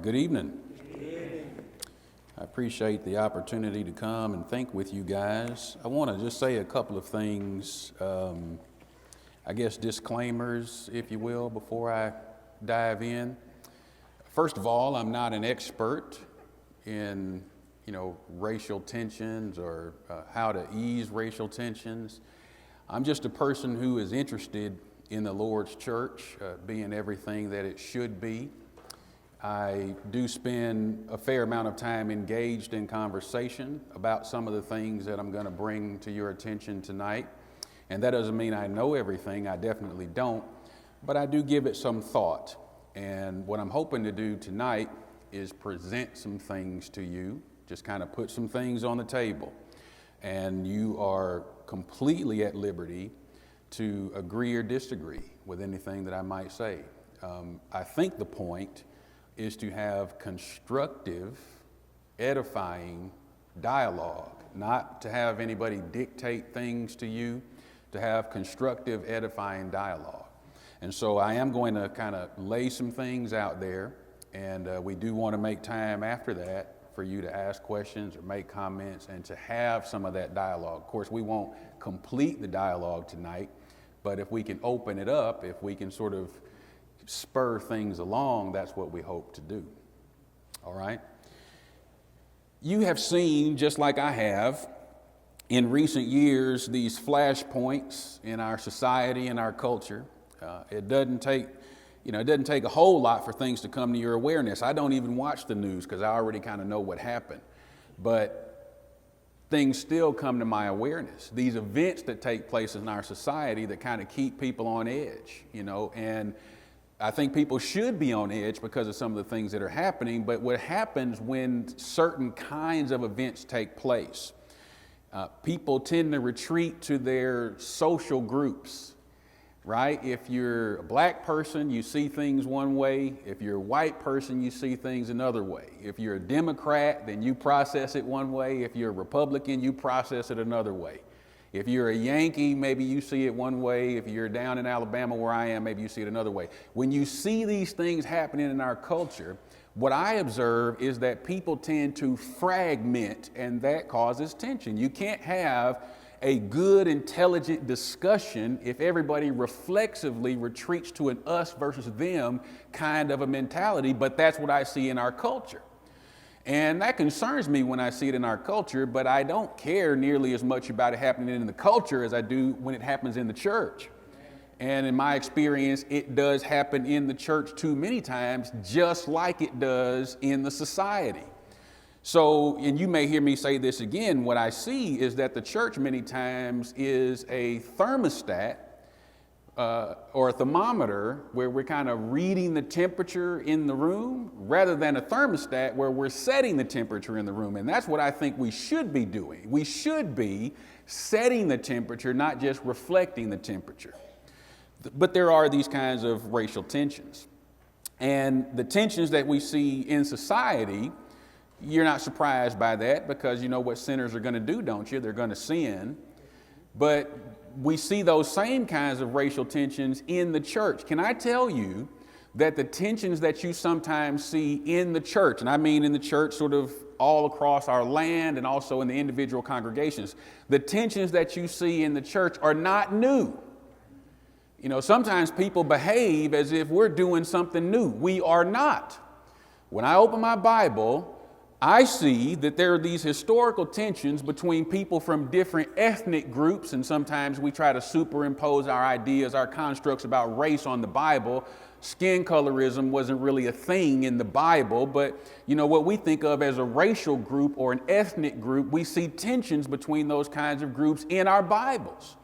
Good evening. I appreciate the opportunity to come and think with you guys. I want to just say a couple of things, disclaimers, if you will, before I dive in. First of all, I'm not an expert in, racial tensions or how to ease racial tensions. I'm just a person who is interested in the Lord's church being everything that it should be. I do spend a fair amount of time engaged in conversation about some of the things that I'm going to bring to your attention tonight. And that doesn't mean I know everything, I definitely don't, but I do give it some thought. And what I'm hoping to do tonight is present some things to you, just kind of put some things on the table. And you are completely at liberty to agree or disagree with anything that I might say. I think the point is to have constructive, edifying dialogue, not to have anybody dictate things to you, to have constructive, edifying dialogue. And so I am going to kind of lay some things out there, and we do want to make time after that for you to ask questions or make comments and to have some of that dialogue. Of course, we won't complete the dialogue tonight, but if we can open it up, if we can sort of spur things along, that's what we hope to do. All right? You have seen, just like I have, in recent years, these flashpoints in our society and our culture. It doesn't take a whole lot for things to come to your awareness. I don't even watch the news because I already kind of know what happened. But things still come to my awareness. These events that take place in our society that kind of keep people on edge, and I think people should be on edge because of some of the things that are happening, but what happens when certain kinds of events take place? People tend to retreat to their social groups, right? If you're a black person, you see things one way. If you're a white person, you see things another way. If you're a Democrat, then you process it one way. If you're a Republican, you process it another way. If you're a Yankee, maybe you see it one way. If you're down in Alabama where I am, maybe you see it another way. When you see these things happening in our culture, what I observe is that people tend to fragment, and that causes tension. You can't have a good, intelligent discussion if everybody reflexively retreats to an us versus them kind of a mentality, but that's what I see in our culture. And that concerns me when I see it in our culture, but I don't care nearly as much about it happening in the culture as I do when it happens in the church. And in my experience, it does happen in the church too many times, just like it does in the society. So, and you may hear me say this again, what I see is that the church many times is a thermostat or a thermometer where we're kind of reading the temperature in the room rather than a thermostat where we're setting the temperature in the room. And that's what I think we should be doing. We should be setting the temperature, not just reflecting the temperature. But there are these kinds of racial tensions. And the tensions that we see in society, you're not surprised by that because you know what sinners are going to do, don't you? They're going to sin. But we see those same kinds of racial tensions in the church. Can I tell you that the tensions that you sometimes see in the church, and I mean in the church sort of all across our land and also in the individual congregations, the tensions that you see in the church are not new. Sometimes people behave as if we're doing something new. We are not. When I open my Bible, I see that there are these historical tensions between people from different ethnic groups, and sometimes we try to superimpose our ideas, our constructs about race on the Bible. Skin colorism wasn't really a thing in the Bible, but what we think of as a racial group or an ethnic group, we see tensions between those kinds of groups in our Bibles.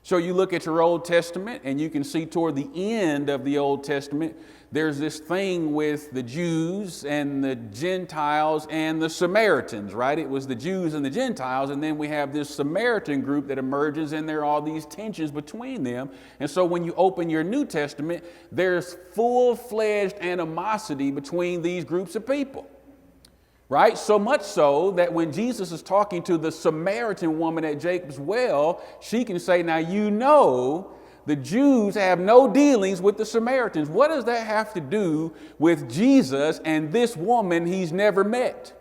So you look at your Old Testament and you can see toward the end of the Old Testament, there's this thing with the Jews and the Gentiles and the Samaritans, right? It was the Jews and the Gentiles, and then we have this Samaritan group that emerges, and there are all these tensions between them. And so when you open your New Testament, there's full-fledged animosity between these groups of people. Right? So much so that when Jesus is talking to the Samaritan woman at Jacob's well, she can say, now the Jews have no dealings with the Samaritans. What does that have to do with Jesus and this woman he's never met?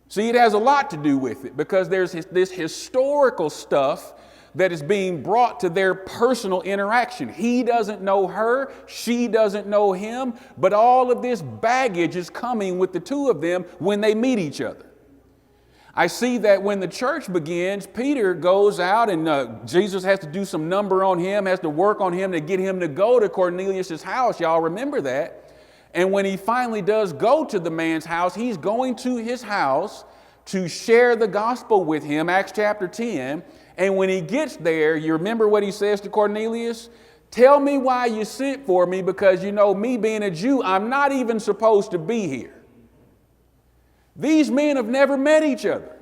See, it has a lot to do with it, because there's this historical stuff that is being brought to their personal interaction. He doesn't know her, she doesn't know him, but all of this baggage is coming with the two of them when they meet each other. I see that when the church begins, Peter goes out and Jesus has to do some number on him, has to work on him to get him to go to Cornelius' house. Y'all remember that? And when he finally does go to the man's house, he's going to his house to share the gospel with him, Acts chapter 10. And when he gets there, you remember what he says to Cornelius? Tell me why you sent for me, because you know, me being a Jew, I'm not even supposed to be here. These men have never met each other,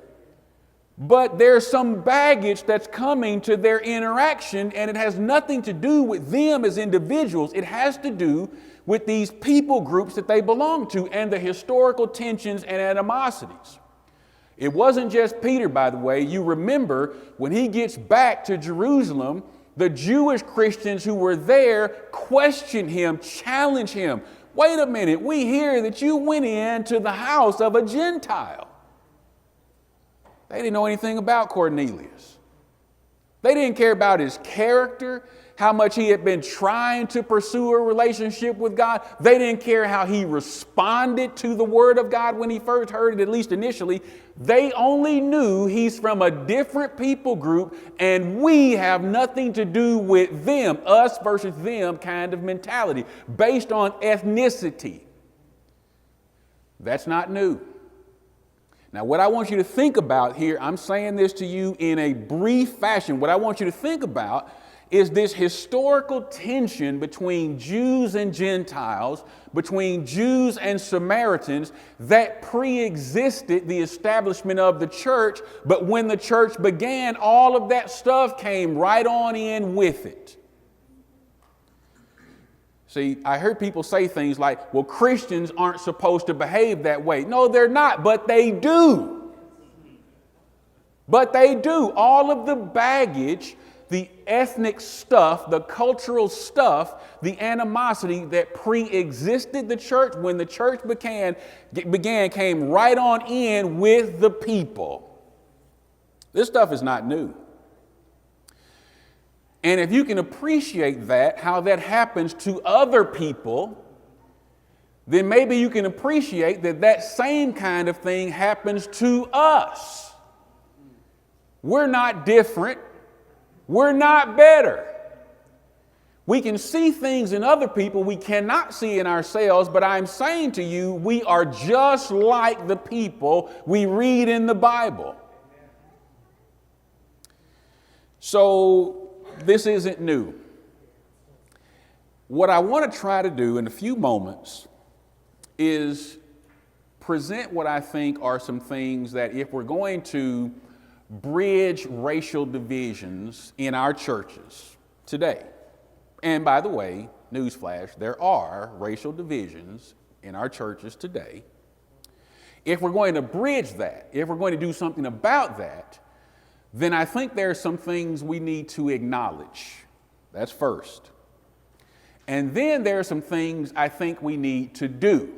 but there's some baggage that's coming to their interaction, and it has nothing to do with them as individuals. It has to do with these people groups that they belong to and the historical tensions and animosities. It wasn't just Peter, by the way. You remember when he gets back to Jerusalem, the Jewish Christians who were there question him, challenge him. Wait a minute, we hear that you went into the house of a Gentile. They didn't know anything about Cornelius. They didn't care about his character, how much he had been trying to pursue a relationship with God. They didn't care how he responded to the word of God when he first heard it, at least initially. They only knew he's from a different people group, and we have nothing to do with them, us versus them kind of mentality based on ethnicity. That's not new. Now, what I want you to think about here, I'm saying this to you in a brief fashion. What I want you to think about is this historical tension between Jews and Gentiles, between Jews and Samaritans that pre-existed the establishment of the church, but when the church began, all of that stuff came right on in with it. See, I heard people say things like, well, Christians aren't supposed to behave that way. No, they're not, but they do. But they do. All of the baggage, the ethnic stuff, the cultural stuff, the animosity that pre-existed the church when the church began came right on in with the people. This stuff is not new. And if you can appreciate that, how that happens to other people, then maybe you can appreciate that that same kind of thing happens to us. We're not different. We're not better. We can see things in other people we cannot see in ourselves, but I'm saying to you, we are just like the people we read in the Bible. So this isn't new. What I want to try to do in a few moments is present what I think are some things that if we're going to bridge racial divisions in our churches today. And by the way, newsflash, there are racial divisions in our churches today. If we're going to bridge that, if we're going to do something about that, then I think there are some things we need to acknowledge. That's first. And then there are some things I think we need to do.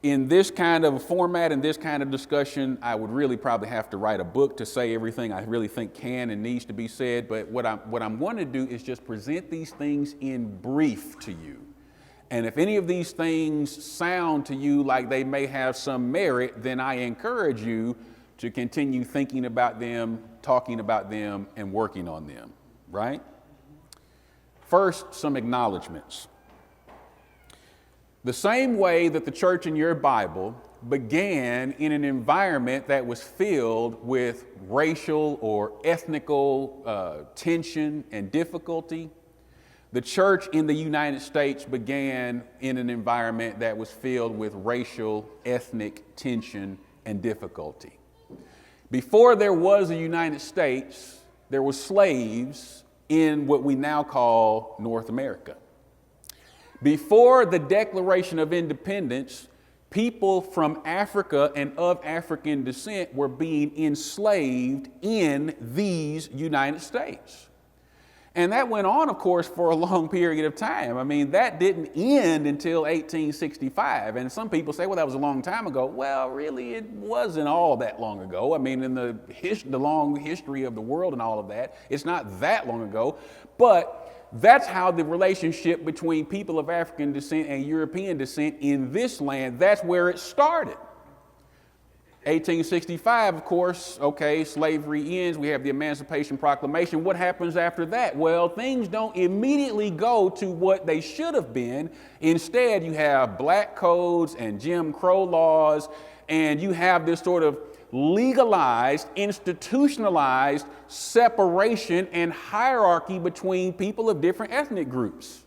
In this kind of format, in this kind of discussion, I would really probably have to write a book to say everything I really think can and needs to be said. But what I'm going to do is just present these things in brief to you. And if any of these things sound to you like they may have some merit, then I encourage you to continue thinking about them, talking about them, and working on them, right? First, some acknowledgments. The same way that the church in your Bible began in an environment that was filled with racial or ethnical tension and difficulty, the church in the United States began in an environment that was filled with racial, ethnic tension and difficulty. Before there was a United States, there were slaves in what we now call North America. Before the Declaration of Independence, people from Africa and of African descent were being enslaved in these United States. And that went on, of course, for a long period of time. I mean, that didn't end until 1865. And some people say, well, that was a long time ago. Well, really, it wasn't all that long ago. I mean, in the long history of the world and all of that, it's not that long ago. But that's how the relationship between people of African descent and European descent in this land, that's where it started. 1865, of course, okay, slavery ends. We have the Emancipation Proclamation. What happens after that? Well, things don't immediately go to what they should have been. Instead, you have black codes and Jim Crow laws, and you have this sort of legalized, institutionalized separation and hierarchy between people of different ethnic groups.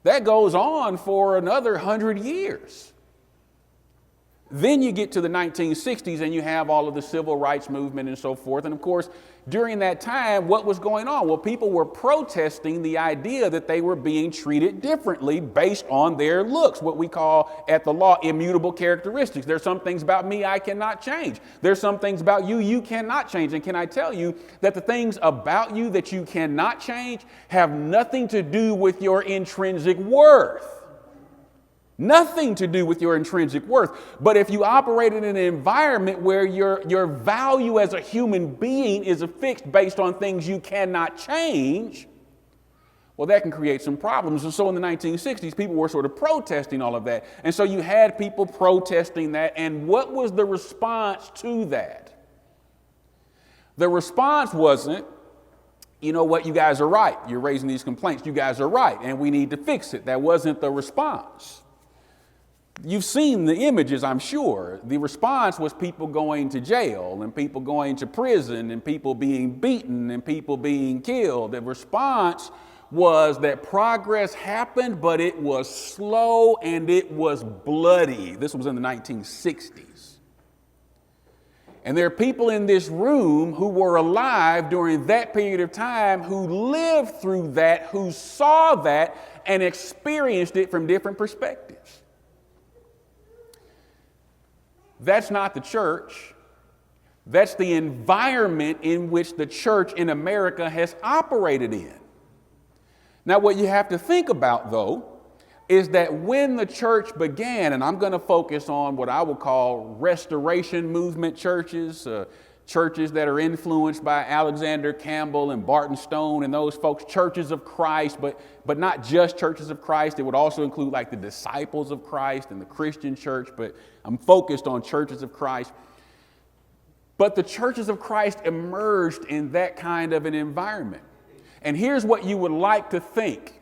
That goes on for another 100 years. Then you get to the 1960s and you have all of the civil rights movement and so forth. And of course, during that time, what was going on? Well, people were protesting the idea that they were being treated differently based on their looks, what we call at the law immutable characteristics. There's some things about me I cannot change. There's some things about you you cannot change. And can I tell you that the things about you that you cannot change have nothing to do with your intrinsic worth? Nothing to do with your intrinsic worth. But if you operate in an environment where your value as a human being is affixed based on things you cannot change, well, that can create some problems. And so in the 1960s, people were sort of protesting all of that. And so you had people protesting that. And what was the response to that? The response wasn't, you know what, you guys are right. You're raising these complaints. You guys are right, and we need to fix it. That wasn't the response. You've seen the images, I'm sure. The response was people going to jail and people going to prison and people being beaten and people being killed. The response was that progress happened, but it was slow and it was bloody. This was in the 1960s. And there are people in this room who were alive during that period of time, who lived through that, who saw that and experienced it from different perspectives. That's not the church. That's the environment in which the church in America has operated in. Now, what you have to think about, though, is that when the church began, and I'm going to focus on what I will call restoration movement churches, churches that are influenced by Alexander Campbell and Barton Stone and those folks, churches of Christ, but not just churches of Christ. It would also include like the disciples of Christ and the Christian church, but I'm focused on churches of Christ. But the churches of Christ emerged in that kind of an environment. And here's what you would like to think.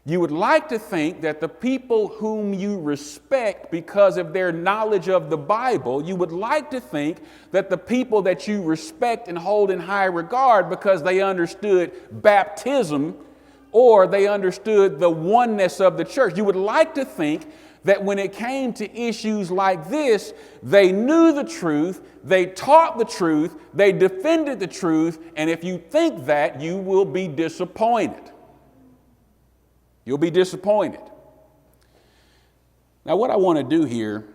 You would like to think that the people whom you respect because of their knowledge of the Bible, you would like to think that the people that you respect and hold in high regard because they understood baptism or they understood the oneness of the church, you would like to think that when it came to issues like this, they knew the truth, they taught the truth, they defended the truth, and if you think that, you will be disappointed. You'll be disappointed. Now, what I want to do here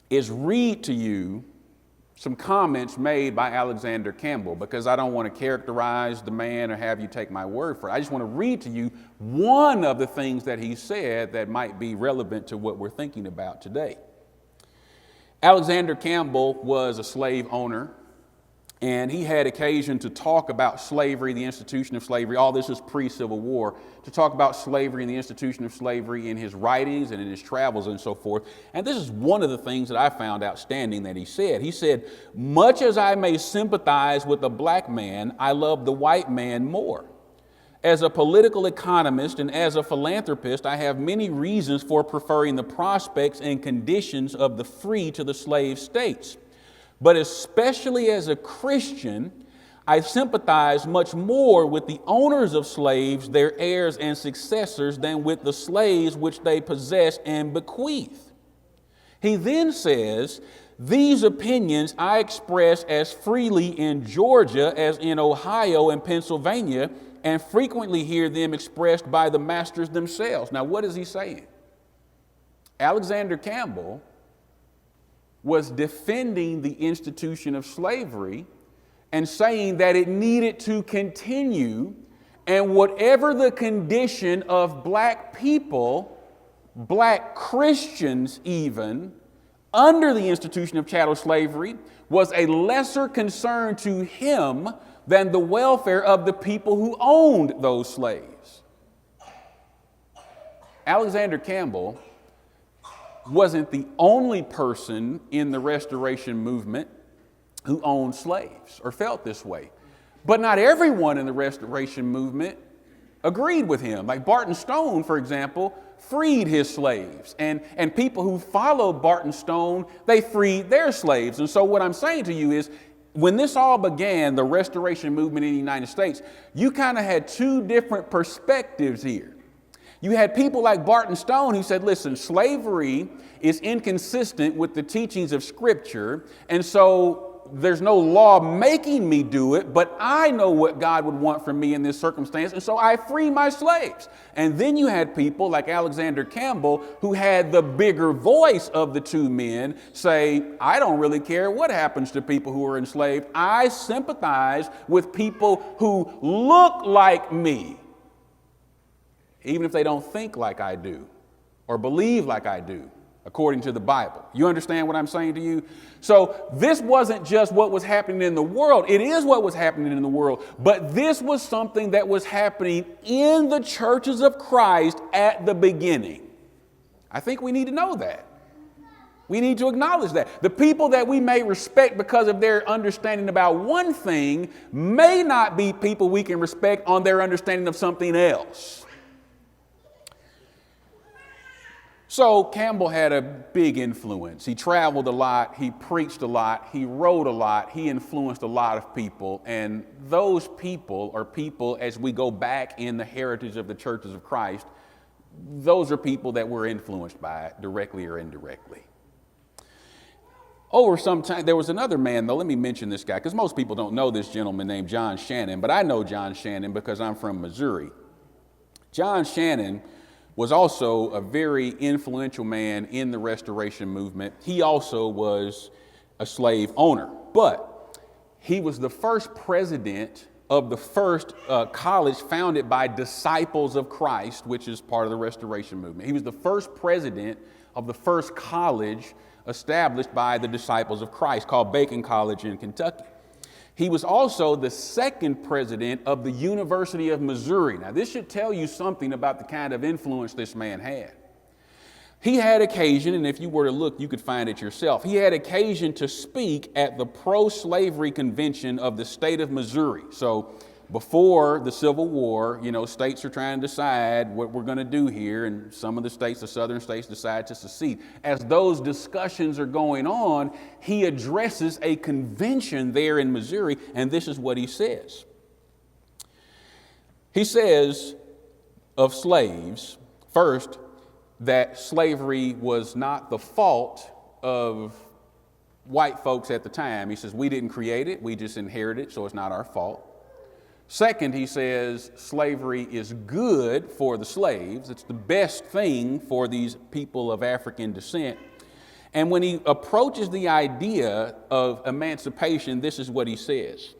is read to you some comments made by Alexander Campbell, because I don't want to characterize the man or have you take my word for it. I just want to read to you one of the things that he said that might be relevant to what we're thinking about today. Alexander Campbell was a slave owner, and he had occasion to talk about slavery, the institution of slavery. All this is pre-Civil War, to talk about slavery and the institution of slavery in his writings and in his travels and so forth. And this is one of the things that I found outstanding that he said. He said, "Much as I may sympathize with the black man, I love the white man more. As a political economist and as a philanthropist, I have many reasons for preferring the prospects and conditions of the free to the slave states. But especially as a Christian, I sympathize much more with the owners of slaves, their heirs and successors, than with the slaves which they possess and bequeath." He then says, "These opinions I express as freely in Georgia as in Ohio and Pennsylvania, and frequently hear them expressed by the masters themselves." Now, what is he saying? Alexander Campbell was defending the institution of slavery and saying that it needed to continue, and whatever the condition of black people, black Christians even, under the institution of chattel slavery, was a lesser concern to him than the welfare of the people who owned those slaves. Alexander Campbell wasn't the only person in the Restoration movement who owned slaves or felt this way. But not everyone in the Restoration movement agreed with him. Like Barton Stone, for example, freed his slaves. And people who followed Barton Stone, they freed their slaves. And so what I'm saying to you is, when this all began, the Restoration movement in the United States, you kind of had two different perspectives here. You had people like Barton Stone who said, listen, slavery is inconsistent with the teachings of Scripture, and so there's no law making me do it, but I know what God would want from me in this circumstance, and so I free my slaves. And then you had people like Alexander Campbell who had the bigger voice of the two men say, I don't really care what happens to people who are enslaved. I sympathize with people who look like me, even if they don't think like I do or believe like I do, according to the Bible. You understand what I'm saying to you? So this wasn't just what was happening in the world. It is what was happening in the world, but this was something that was happening in the churches of Christ at the beginning. I think we need to know that. We need to acknowledge that. The people that we may respect because of their understanding about one thing may not be people we can respect on their understanding of something else. So Campbell had a big influence. He traveled a lot, he preached a lot, he wrote a lot, he influenced a lot of people. And those people are people, as we go back in the heritage of the churches of Christ, those are people that we're influenced by directly or indirectly. Over some time, there was another man, though. Let me mention this guy, because most people don't know this gentleman named John Shannon, but I know John Shannon because I'm from Missouri. John Shannon was also a very influential man in the Restoration movement. He also was a slave owner, but he was the first president of the first college founded by Disciples of Christ, which is part of the Restoration movement. He was the first president of the first college established by the Disciples of Christ, called Bacone College in Kentucky. He was also the second president of the University of Missouri. Now, this should tell you something about the kind of influence this man had. He had occasion, and if you were to look, you could find it yourself. He had occasion to speak at the pro-slavery convention of the state of Missouri. So before the Civil War, states are trying to decide what we're going to do here, and some of the states, the southern states, decide to secede. As those discussions are going on, he addresses a convention there in Missouri, and this is what he says. He says of slaves, first, that slavery was not the fault of white folks at the time. He says, we didn't create it, we just inherited it, so it's not our fault. Second, he says slavery is good for the slaves. It's the best thing for these people of African descent. And when he approaches the idea of emancipation, this is what he says.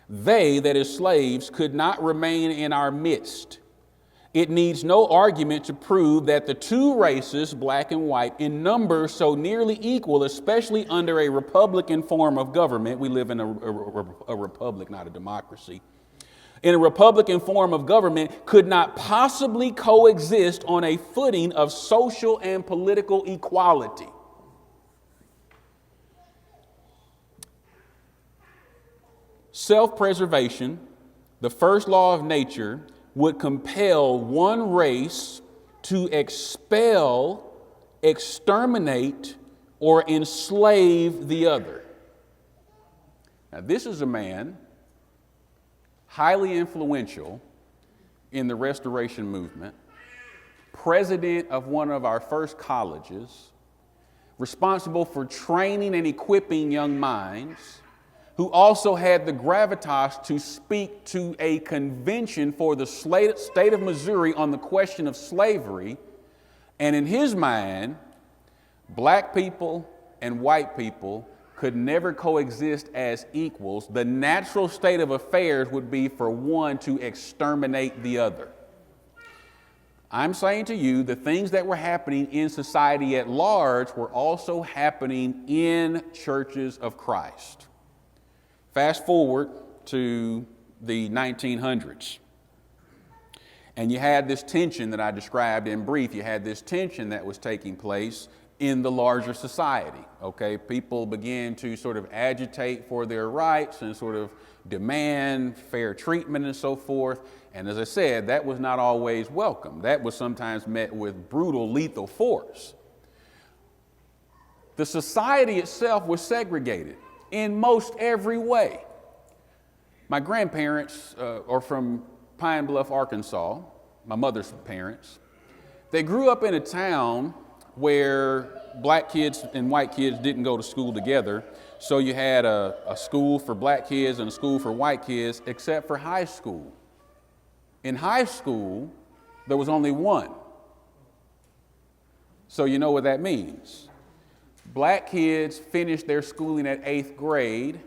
They, that is slaves, could not remain in our midst. It needs no argument to prove that the two races, black and white, in number so nearly equal, especially under a republican form of government. We live in a republic, not a democracy. In a republican form of government, could not possibly coexist on a footing of social and political equality. Self-preservation, the first law of nature, would compel one race to expel, exterminate, or enslave the other. Now, this is a man highly influential in the Restoration movement, president of one of our first colleges, responsible for training and equipping young minds, who also had the gravitas to speak to a convention for the state of Missouri on the question of slavery. And in his mind, black people and white people could never coexist as equals, the natural state of affairs would be for one to exterminate the other. I'm saying to you, the things that were happening in society at large were also happening in churches of Christ. Fast forward to the 1900s. And you had this tension that I described in brief. You had this tension that was taking place in the larger society, okay? People began to sort of agitate for their rights and sort of demand fair treatment and so forth. And as I said, that was not always welcome. That was sometimes met with brutal, lethal force. The society itself was segregated in most every way. My grandparents are from Pine Bluff, Arkansas, my mother's parents. They grew up in a town where black kids and white kids didn't go to school together. So you had a school for black kids and a school for white kids, except for high school. In high school, there was only one. So you know what that means. Black kids finished their schooling at 8th grade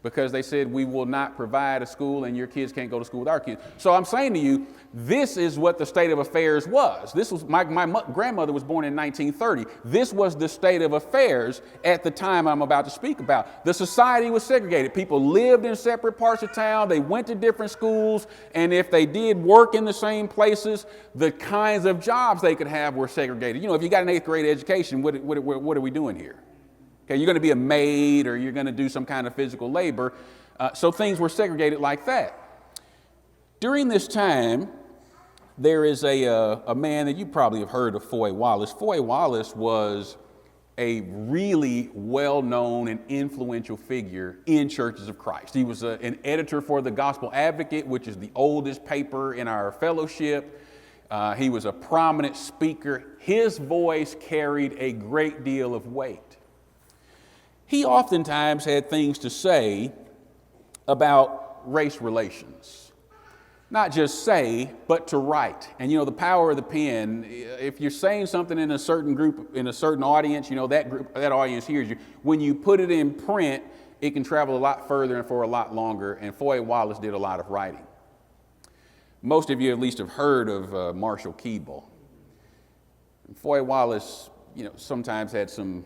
because they said, we will not provide a school and your kids can't go to school with our kids. So I'm saying to you, this is what the state of affairs was. This was my grandmother was born in 1930. This was the state of affairs at the time I'm about to speak about. The society was segregated. People lived in separate parts of town. They went to different schools. And if they did work in the same places, the kinds of jobs they could have were segregated. You know, if you got an 8th grade education, what are we doing here? Okay, you're going to be a maid or you're going to do some kind of physical labor. So things were segregated like that. During this time, there is a man that you probably have heard of, Foy Wallace. Foy Wallace was a really well-known and influential figure in Churches of Christ. He was an editor for the Gospel Advocate, which is the oldest paper in our fellowship. He was a prominent speaker. His voice carried a great deal of weight. He oftentimes had things to say about race relations. Not just say, but to write. And you know, the power of the pen, if you're saying something in a certain group, in a certain audience, you know, that audience hears you. When you put it in print, it can travel a lot further and for a lot longer. And Foy Wallace did a lot of writing. Most of you at least have heard of Marshall Keeble. Foy Wallace, you know, sometimes had some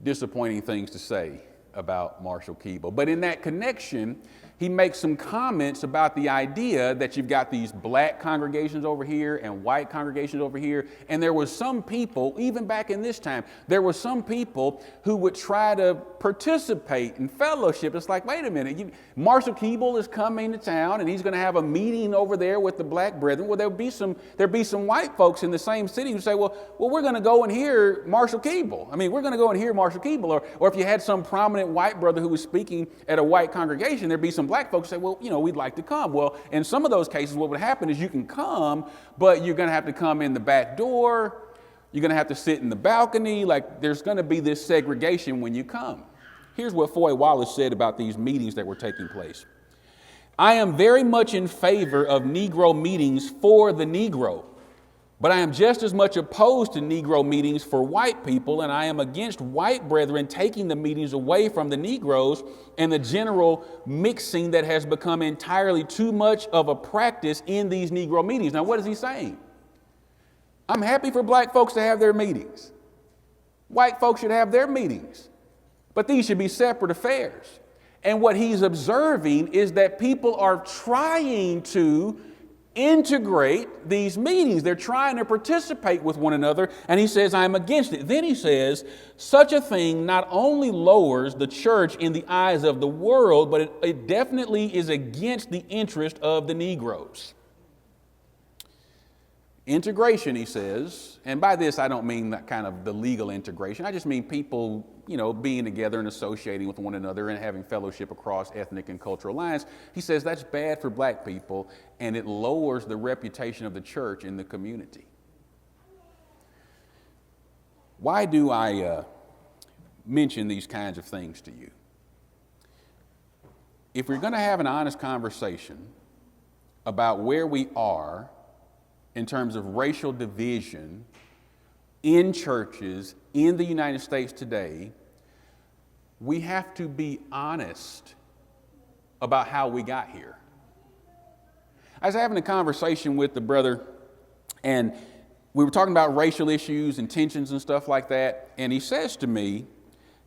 disappointing things to say about Marshall Keeble. But in that connection, he makes some comments about the idea that you've got these black congregations over here and white congregations over here. And there was some people, even back in this time, there were some people who would try to participate in fellowship. It's like, wait a minute, Marshall Keeble is coming to town and he's going to have a meeting over there with the black brethren. Well, there'd be some white folks in the same city who say, well, we're going to go and hear Marshall Keeble. I mean, we're going to go and hear Marshall Keeble. Or if you had some prominent white brother who was speaking at a white congregation, there'd be some black folks say, well, you know, we'd like to come. Well, in some of those cases, what would happen is you can come, but you're going to have to come in the back door. You're going to have to sit in the balcony. Like, there's going to be this segregation when you come. Here's what Foy Wallace said about these meetings that were taking place. I am very much in favor of Negro meetings for the Negro, but I am just as much opposed to Negro meetings for white people, and I am against white brethren taking the meetings away from the Negroes and the general mixing that has become entirely too much of a practice in these Negro meetings. Now, what is he saying? I'm happy for black folks to have their meetings. White folks should have their meetings, but these should be separate affairs. And what he's observing is that people are trying to integrate these meetings. They're trying to participate with one another, and he says, I'm against it. Then he says, such a thing not only lowers the church in the eyes of the world, but it definitely is against the interest of the Negroes. Integration, he says, and by this I don't mean that kind of the legal integration. I just mean people, you know, being together and associating with one another and having fellowship across ethnic and cultural lines. He says that's bad for black people and it lowers the reputation of the church in the community. Why do I mention these kinds of things to you? If we're going to have an honest conversation about where we are in terms of racial division in churches in the United States today, we have to be honest about how we got here. I was having a conversation with the brother, and we were talking about racial issues and tensions and stuff like that. And he says to me,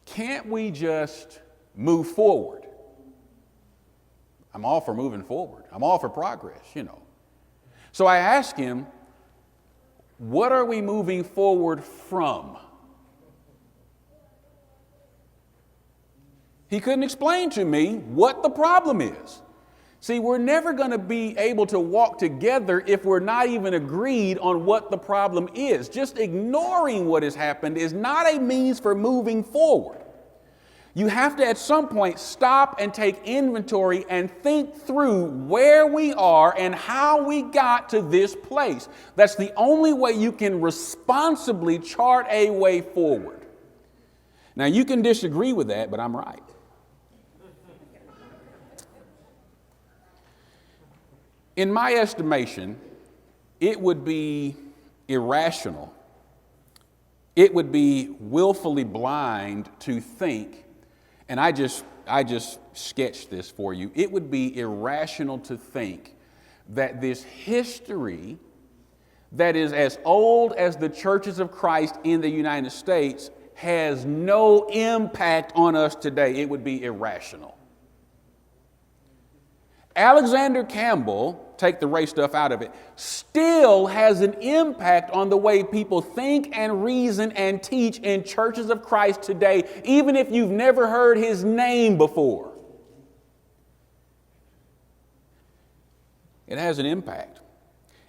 can't we just move forward? I'm all for moving forward. I'm all for progress, you know. So I asked him, what are we moving forward from? He couldn't explain to me what the problem is. See, we're never going to be able to walk together if we're not even agreed on what the problem is. Just ignoring what has happened is not a means for moving forward. You have to at some point stop and take inventory and think through where we are and how we got to this place. That's the only way you can responsibly chart a way forward. Now, you can disagree with that, but I'm right. In my estimation, it would be irrational. It would be willfully blind to think, and I just sketched this for you. It would be irrational to think that this history that is as old as the churches of Christ in the United States has no impact on us today. It would be irrational. Alexander Campbell, take the race stuff out of it, still has an impact on the way people think and reason and teach in churches of Christ today, even if you've never heard his name before. It has an impact.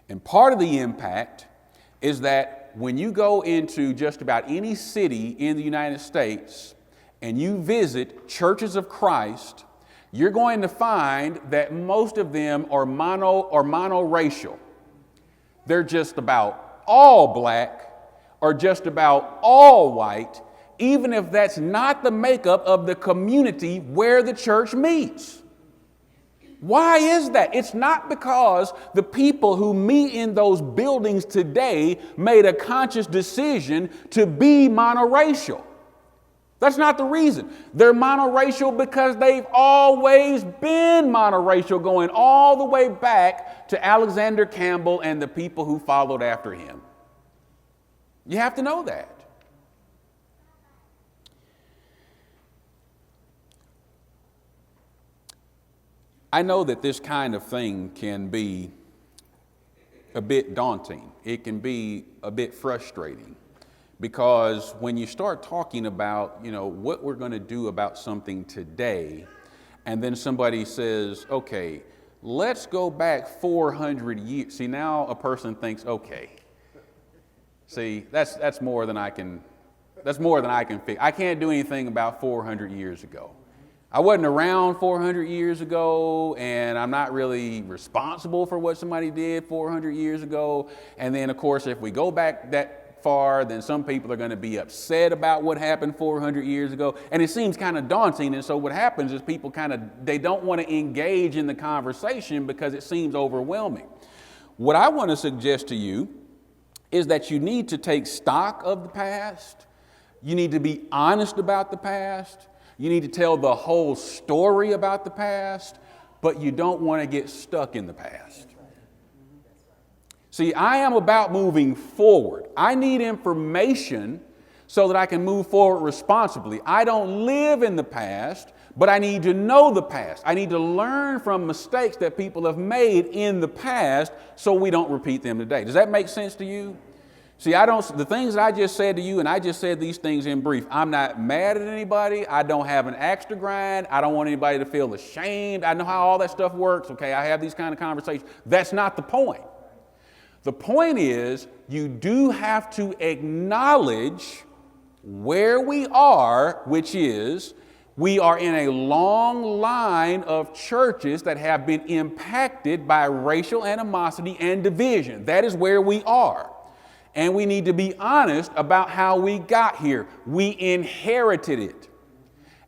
And part of the impact is that when you go into just about any city in the United States and you visit churches of Christ, you're going to find that most of them are monoracial. They're just about all black or just about all white, even if that's not the makeup of the community where the church meets. Why is that? It's not because the people who meet in those buildings today made a conscious decision to be monoracial. That's not the reason. They're monoracial because they've always been monoracial, going all the way back to Alexander Campbell and the people who followed after him. You have to know that. I know that this kind of thing can be a bit daunting. It can be a bit frustrating. Because when you start talking about, what we're going to do about something today, and then somebody says, okay, let's go back 400 years. See, now a person thinks, okay, see, that's more than I can fix. I can't do anything about 400 years ago. I wasn't around 400 years ago, and I'm not really responsible for what somebody did 400 years ago. And then, of course, if we go back that far, then some people are going to be upset about what happened 400 years ago. And it seems kind of daunting. And so what happens is people they don't want to engage in the conversation because it seems overwhelming. What I want to suggest to you is that you need to take stock of the past. You need to be honest about the past. You need to tell the whole story about the past, but you don't want to get stuck in the past. See, I am about moving forward. I need information so that I can move forward responsibly. I don't live in the past, but I need to know the past. I need to learn from mistakes that people have made in the past so we don't repeat them today. Does that make sense to you? See, the things that I just said to you, and I just said these things in brief, I'm not mad at anybody. I don't have an axe to grind. I don't want anybody to feel ashamed. I know how all that stuff works. Okay, I have these kind of conversations. That's not the point. The point is, you do have to acknowledge where we are, which is, we are in a long line of churches that have been impacted by racial animosity and division. That is where we are. And we need to be honest about how we got here. We inherited it.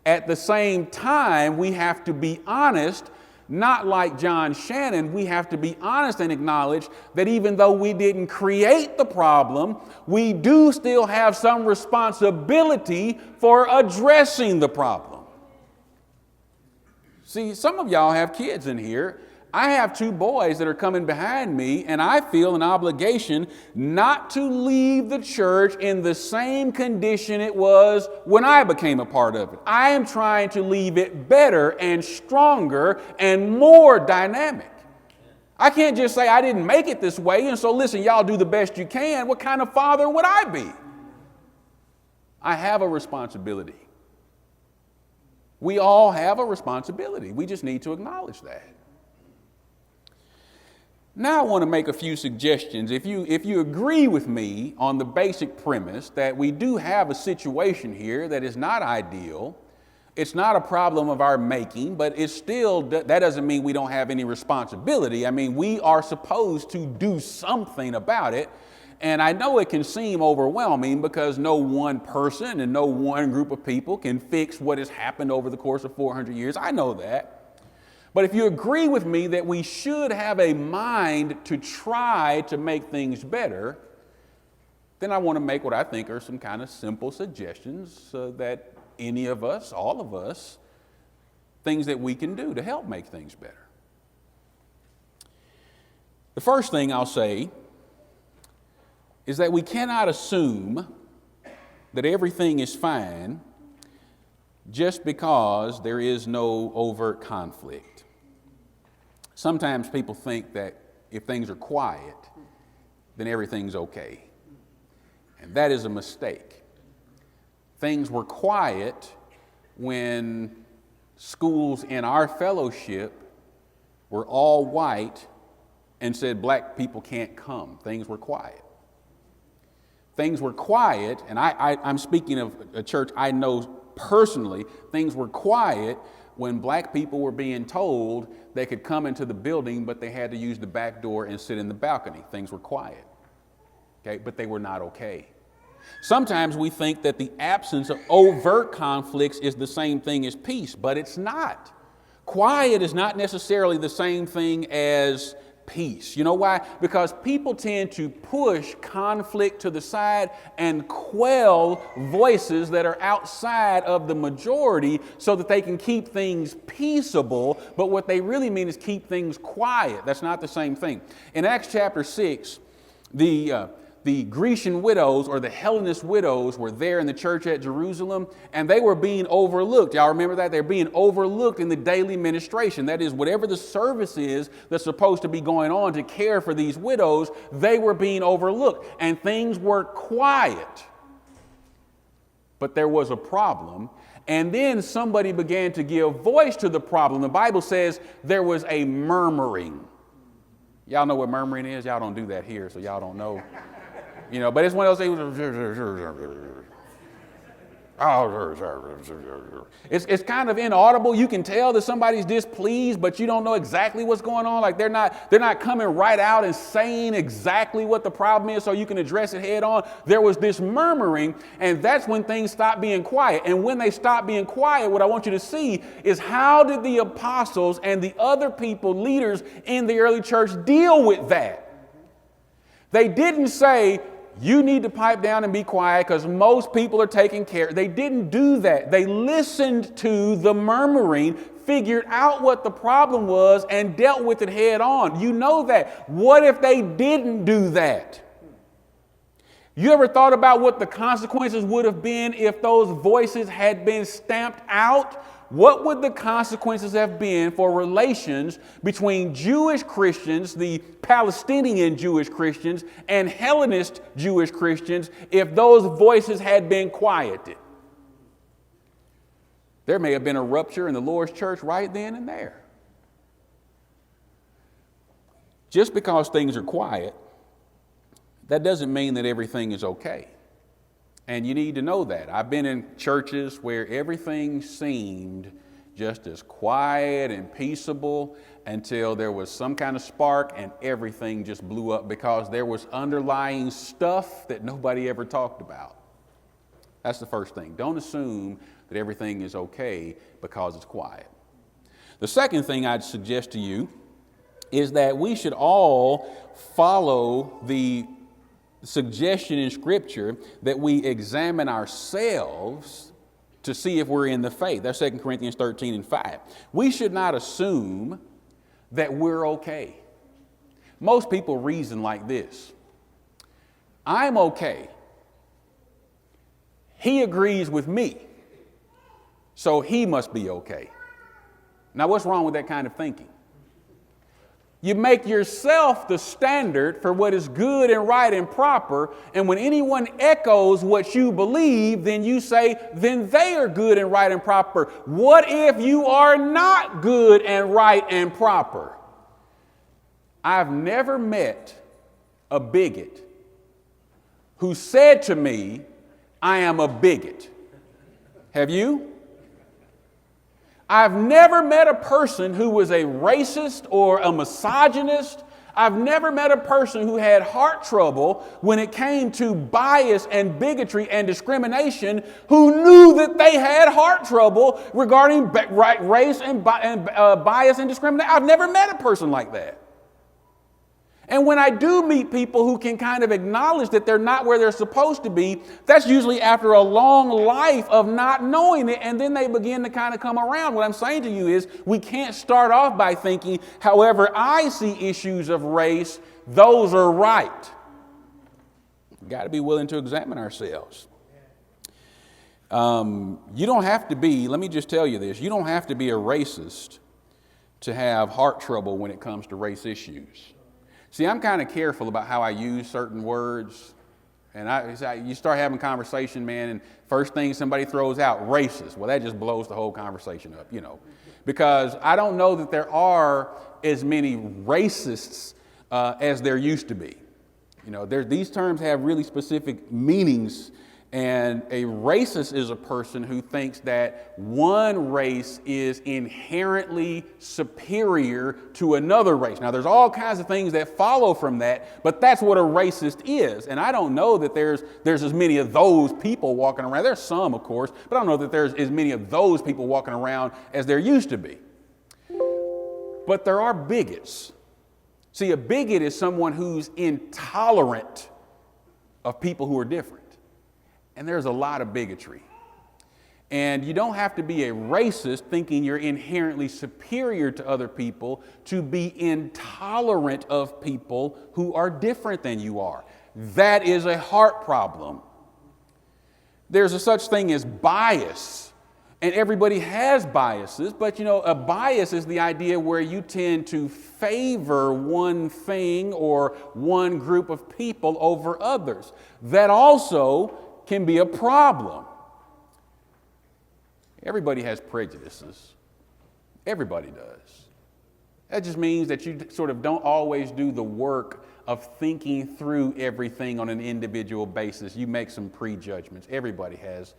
At the same time, we have to be honest Not like John Shannon, we have to be honest and acknowledge that even though we didn't create the problem, we do still have some responsibility for addressing the problem. See, some of y'all have kids in here. I have 2 boys that are coming behind me, and I feel an obligation not to leave the church in the same condition it was when I became a part of it. I am trying to leave it better and stronger and more dynamic. I can't just say I didn't make it this way, and so listen, y'all do the best you can. What kind of father would I be? I have a responsibility. We all have a responsibility. We just need to acknowledge that. Now I want to make a few suggestions. If you agree with me on the basic premise that we do have a situation here that is not ideal, it's not a problem of our making, but it's still, that doesn't mean we don't have any responsibility. I mean, we are supposed to do something about it. And I know it can seem overwhelming because no one person and no one group of people can fix what has happened over the course of 400 years. I know that. But if you agree with me that we should have a mind to try to make things better, then I want to make what I think are some kind of simple suggestions that any of us, all of us, things that we can do to help make things better. The first thing I'll say is that we cannot assume that everything is fine just because there is no overt conflict. Sometimes people think that if things are quiet, then everything's okay. And that is a mistake. Things were quiet when schools in our fellowship were all white and said black people can't come. Things were quiet. Things were quiet, and I'm speaking of a church I know personally. Things were quiet when black people were being told they could come into the building, but they had to use the back door and sit in the balcony. Things were quiet, okay, but they were not okay. Sometimes we think that the absence of overt conflicts is the same thing as peace, but it's not. Quiet is not necessarily the same thing as peace. You know why? Because people tend to push conflict to the side and quell voices that are outside of the majority so that they can keep things peaceable, but what they really mean is keep things quiet. That's not the same thing. In Acts chapter 6, the Grecian widows or the Hellenist widows were there in the church at Jerusalem, and they were being overlooked. Y'all remember that? They're being overlooked in the daily ministration. That is, whatever the service is that's supposed to be going on to care for these widows, they were being overlooked, and things were quiet. But there was a problem, and then somebody began to give voice to the problem. The Bible says there was a murmuring. Y'all know what murmuring is? Y'all don't do that here, so y'all don't know. You know, but it's one of those things. It's kind of inaudible. You can tell that somebody's displeased, but you don't know exactly what's going on. Like they're not coming right out and saying exactly what the problem is so you can address it head on. There was this murmuring, and that's when things stopped being quiet. And when they stopped being quiet, what I want you to see is how did the apostles and the other people, leaders in the early church, deal with that? They didn't say, you need to pipe down and be quiet because most people are taking care. They didn't do that. They listened to the murmuring, figured out what the problem was, and dealt with it head on. You know that. What if they didn't do that? You ever thought about what the consequences would have been if those voices had been stamped out? What would the consequences have been for relations between Jewish Christians, the Palestinian Jewish Christians, and Hellenist Jewish Christians if those voices had been quieted? There may have been a rupture in the Lord's church right then and there. Just because things are quiet, that doesn't mean that everything is okay. And you need to know that. I've been in churches where everything seemed just as quiet and peaceable until there was some kind of spark and everything just blew up because there was underlying stuff that nobody ever talked about. That's the first thing. Don't assume that everything is okay because it's quiet. The second thing I'd suggest to you is that we should all follow the suggestion in Scripture that we examine ourselves to see if we're in the faith. That's 2 Corinthians 13:5. We should not assume that we're okay. Most people reason like this: I'm okay. He agrees with me, so he must be okay. Now, what's wrong with that kind of thinking? You make yourself the standard for what is good and right and proper, and when anyone echoes what you believe, then you say, then they are good and right and proper. What if you are not good and right and proper? I've never met a bigot who said to me, I am a bigot. Have you? I've never met a person who was a racist or a misogynist. I've never met a person who had heart trouble when it came to bias and bigotry and discrimination, who knew that they had heart trouble regarding race and bias and discrimination. I've never met a person like that. And when I do meet people who can kind of acknowledge that they're not where they're supposed to be, that's usually after a long life of not knowing it, and then they begin to kind of come around. What I'm saying to you is we can't start off by thinking, however I see issues of race, those are right. We've got to be willing to examine ourselves. You don't have to be, let me just tell you this, you don't have to be a racist to have heart trouble when it comes to race issues. See, I'm kind of careful about how I use certain words, and you start having conversation, man, and first thing somebody throws out, racist. Well, that just blows the whole conversation up, because I don't know that there are as many racists as there used to be. These terms have really specific meanings, and a racist is a person who thinks that one race is inherently superior to another race. Now, there's all kinds of things that follow from that, but that's what a racist is. And I don't know that there's as many of those people walking around. There's some, of course, but I don't know that there's as many of those people walking around as there used to be. But there are bigots. See, a bigot is someone who's intolerant of people who are different. And there's a lot of bigotry. And you don't have to be a racist thinking you're inherently superior to other people to be intolerant of people who are different than you are. That is a heart problem. There's a such thing as bias. And everybody has biases, but a bias is the idea where you tend to favor one thing or one group of people over others. That also can be a problem. Everybody has prejudices. Everybody does. That just means that you sort of don't always do the work of thinking through everything on an individual basis. You make some prejudgments. Everybody has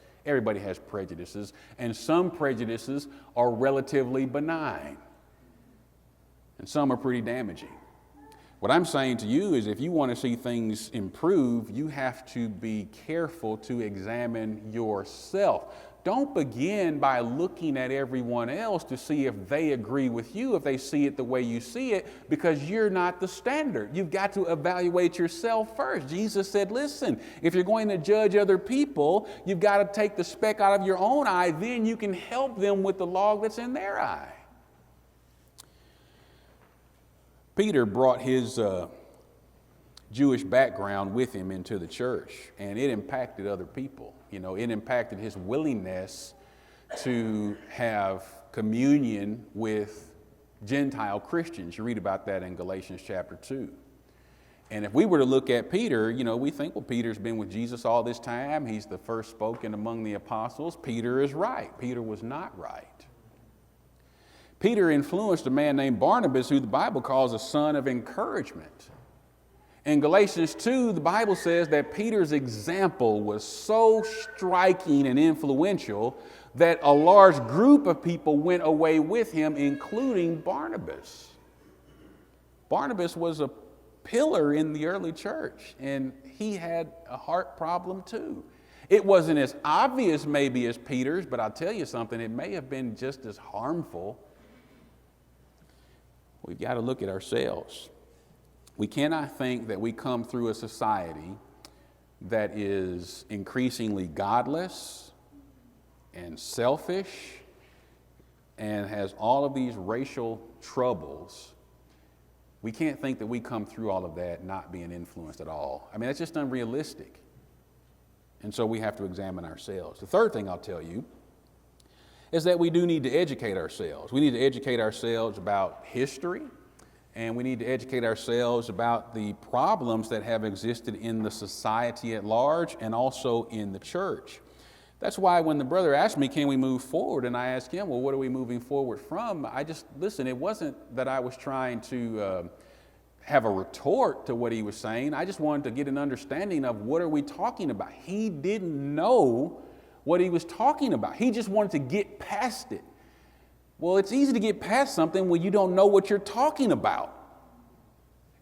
prejudices, and some prejudices are relatively benign, and some are pretty damaging. What I'm saying to you is if you want to see things improve, you have to be careful to examine yourself. Don't begin by looking at everyone else to see if they agree with you, if they see it the way you see it, because you're not the standard. You've got to evaluate yourself first. Jesus said, listen, if you're going to judge other people, you've got to take the speck out of your own eye, then you can help them with the log that's in their eye. Peter brought his Jewish background with him into the church, and it impacted other people. It impacted his willingness to have communion with Gentile Christians. You read about that in Galatians chapter 2. And if we were to look at Peter, we think, well, Peter's been with Jesus all this time. He's the first spoken among the apostles. Peter is right. Peter was not right. Peter influenced a man named Barnabas, who the Bible calls a son of encouragement. In Galatians 2, the Bible says that Peter's example was so striking and influential that a large group of people went away with him, including Barnabas. Barnabas was a pillar in the early church, and he had a heart problem too. It wasn't as obvious maybe as Peter's, but I'll tell you something, it may have been just as harmful. We've got to look at ourselves. We cannot think that we come through a society that is increasingly godless and selfish and has all of these racial troubles. We can't think that we come through all of that not being influenced at all. I mean, that's just unrealistic. And so we have to examine ourselves. The third thing I'll tell you is that we do need to educate ourselves. We need to educate ourselves about history, and we need to educate ourselves about the problems that have existed in the society at large and also in the church. That's why when the brother asked me, can we move forward? And I asked him, well, what are we moving forward from? Listen, it wasn't that I was trying to have a retort to what he was saying. I just wanted to get an understanding of what are we talking about. He didn't know what he was talking about. He just wanted to get past it. Well, it's easy to get past something when you don't know what you're talking about.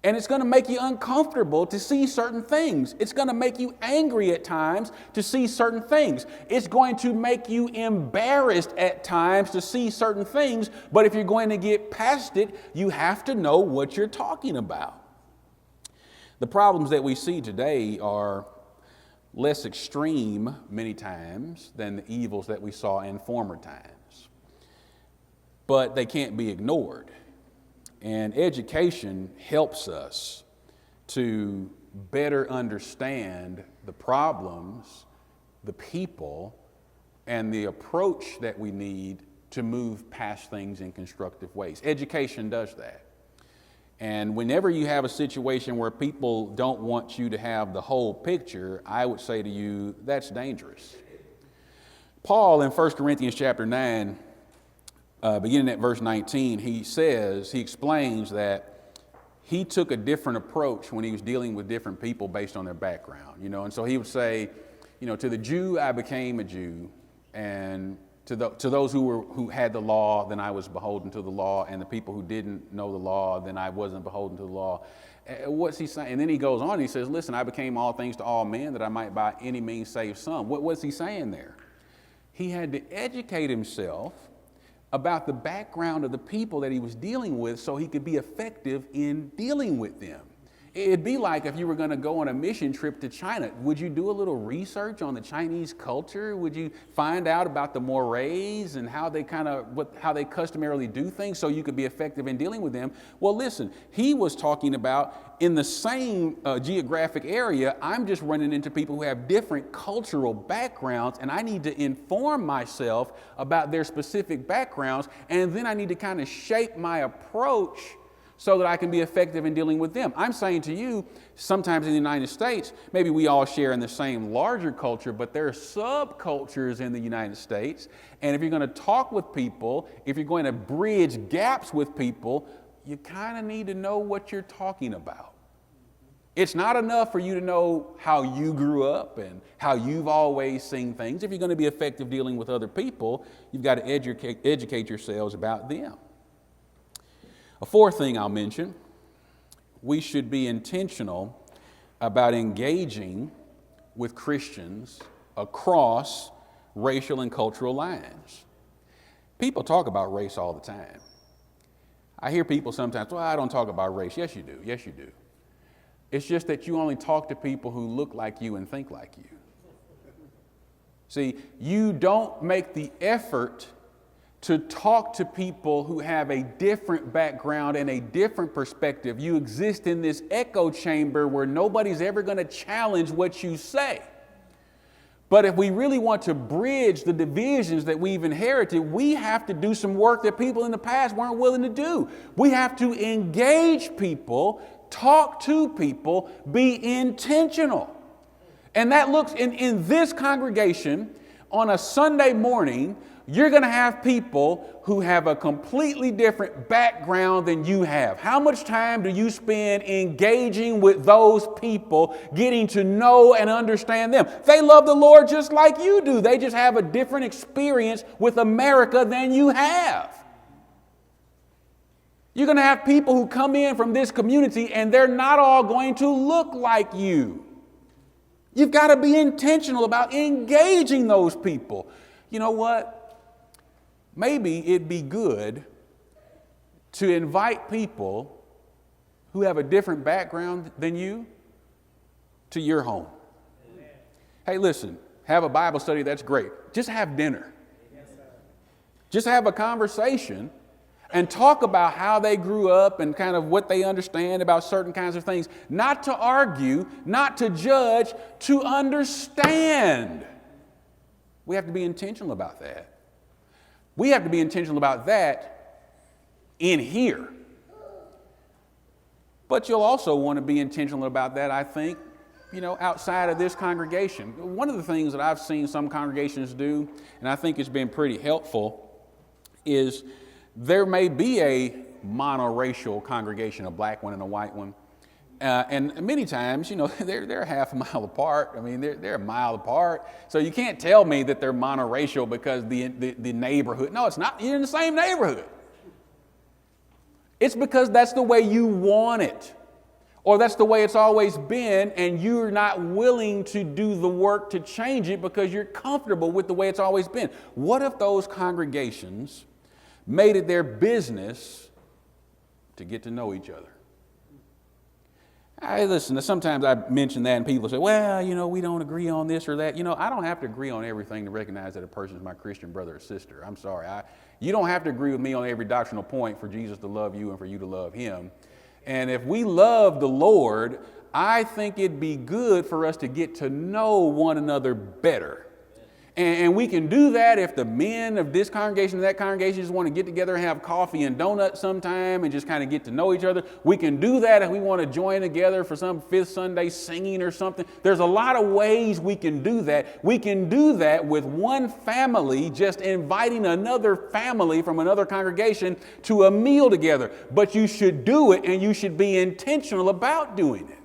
And it's going to make you uncomfortable to see certain things. It's going to make you angry at times to see certain things. It's going to make you embarrassed at times to see certain things. But if you're going to get past it, you have to know what you're talking about. The problems that we see today are less extreme many times than the evils that we saw in former times. But they can't be ignored. And education helps us to better understand the problems, the people, and the approach that we need to move past things in constructive ways. Education does that. And whenever you have a situation where people don't want you to have the whole picture, I would say to you, that's dangerous. Paul in 1 Corinthians chapter 9, beginning at verse 19, he explains that he took a different approach when he was dealing with different people based on their background, and so he would say, to the Jew, I became a Jew, and to those who had the law, then I was beholden to the law, and the people who didn't know the law, then I wasn't beholden to the law. What's he saying? And then he goes on, he says, listen, I became all things to all men that I might by any means save some. What's he saying there? He had to educate himself about the background of the people that he was dealing with so he could be effective in dealing with them. It'd be like if you were going to go on a mission trip to China. Would you do a little research on the Chinese culture? Would you find out about the mores and how they customarily do things so you could be effective in dealing with them? Well, listen, he was talking about in the same geographic area, I'm just running into people who have different cultural backgrounds, and I need to inform myself about their specific backgrounds, and then I need to kind of shape my approach so that I can be effective in dealing with them. I'm saying to you, sometimes in the United States, maybe we all share in the same larger culture, but there are subcultures in the United States. And if you're going to talk with people, if you're going to bridge gaps with people, you kind of need to know what you're talking about. It's not enough for you to know how you grew up and how you've always seen things. If you're going to be effective dealing with other people, you've got to educate yourselves about them. A fourth thing I'll mention, we should be intentional about engaging with Christians across racial and cultural lines. People talk about race all the time. I hear people sometimes, well, I don't talk about race. Yes, you do. Yes, you do. It's just that you only talk to people who look like you and think like you. See, you don't make the effort to talk to people who have a different background and a different perspective. You exist in this echo chamber where nobody's ever going to challenge what you say. But if we really want to bridge the divisions that we've inherited, we have to do some work that people in the past weren't willing to do. We have to engage people, talk to people, be intentional. And that looks in this congregation on a Sunday morning. You're going to have people who have a completely different background than you have. How much time do you spend engaging with those people, getting to know and understand them? They love the Lord just like you do. They just have a different experience with America than you have. You're going to have people who come in from this community and they're not all going to look like you. You've got to be intentional about engaging those people. You know what? Maybe it'd be good to invite people who have a different background than you to your home. Amen. Hey, listen, have a Bible study, that's great. Just have dinner. Yes, just have a conversation and talk about how they grew up and kind of what they understand about certain kinds of things. Not to argue, not to judge, to understand. We have to be intentional about that. We have to be intentional about that in here. But you'll also want to be intentional about that, I think, outside of this congregation. One of the things that I've seen some congregations do, and I think it's been pretty helpful, is there may be a monoracial congregation, a black one and a white one. And many times, they're half a mile apart. I mean, they're a mile apart. So you can't tell me that they're monoracial because the neighborhood. No, it's not. You're in the same neighborhood. It's because that's the way you want it. Or that's the way it's always been, and you're not willing to do the work to change it because you're comfortable with the way it's always been. What if those congregations made it their business to get to know each other? Listen, sometimes I mention that and people say, well, we don't agree on this or that. I don't have to agree on everything to recognize that a person is my Christian brother or sister. I'm sorry. You don't have to agree with me on every doctrinal point for Jesus to love you and for you to love him. And if we love the Lord, I think it'd be good for us to get to know one another better. And we can do that if the men of this congregation and that congregation just want to get together and have coffee and donuts sometime and just kind of get to know each other. We can do that if we want to join together for some fifth Sunday singing or something. There's a lot of ways we can do that. We can do that with one family just inviting another family from another congregation to a meal together. But you should do it, and you should be intentional about doing it.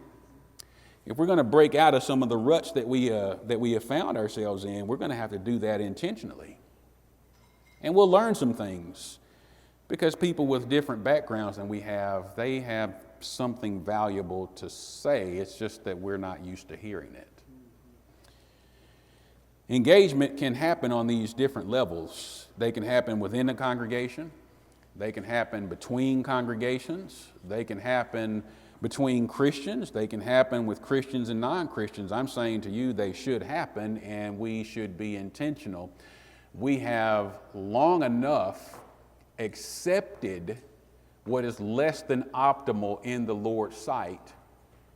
If we're going to break out of some of the ruts that we have found ourselves in, we're going to have to do that intentionally. And we'll learn some things because people with different backgrounds than we have, they have something valuable to say. It's just that we're not used to hearing it. Engagement can happen on these different levels. They can happen within the congregation. They can happen between congregations. They can happen between Christians. They can happen with Christians and non-Christians. I'm saying to you, they should happen, and we should be intentional. We have long enough accepted what is less than optimal in the Lord's sight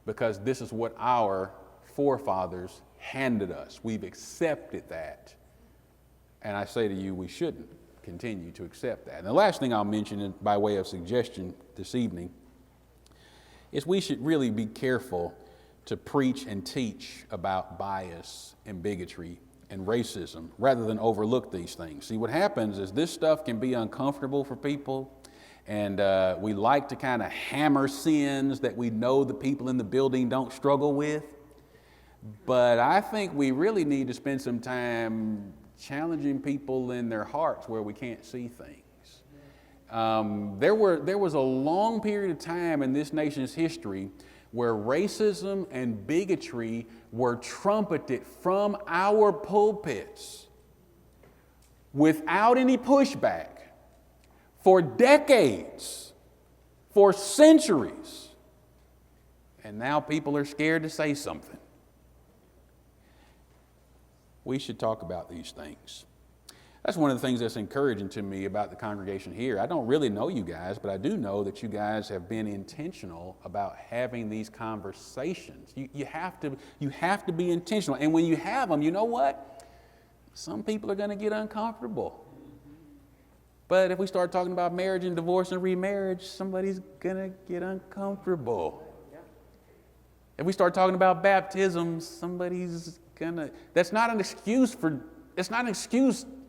because this is what our forefathers handed us. We've accepted that. And I say to you, we shouldn't continue to accept that. And the last thing I'll mention by way of suggestion this evening is we should really be careful to preach and teach about bias and bigotry and racism rather than overlook these things. See, what happens is this stuff can be uncomfortable for people, and we like to kind of hammer sins that we know the people in the building don't struggle with. But I think we really need to spend some time challenging people in their hearts where we can't see things. There was a long period of time in this nation's history where racism and bigotry were trumpeted from our pulpits without any pushback for decades, for centuries. And now people are scared to say something. We should talk about these things. That's one of the things that's encouraging to me about the congregation here. I don't really know you guys, but I do know that you guys have been intentional about having these conversations. You have to be intentional. And when you have them, you know what? Some people are going to get uncomfortable. But if we start talking about marriage and divorce and remarriage, somebody's going to get uncomfortable. If we start talking about baptism, somebody's going to... It's not an excuse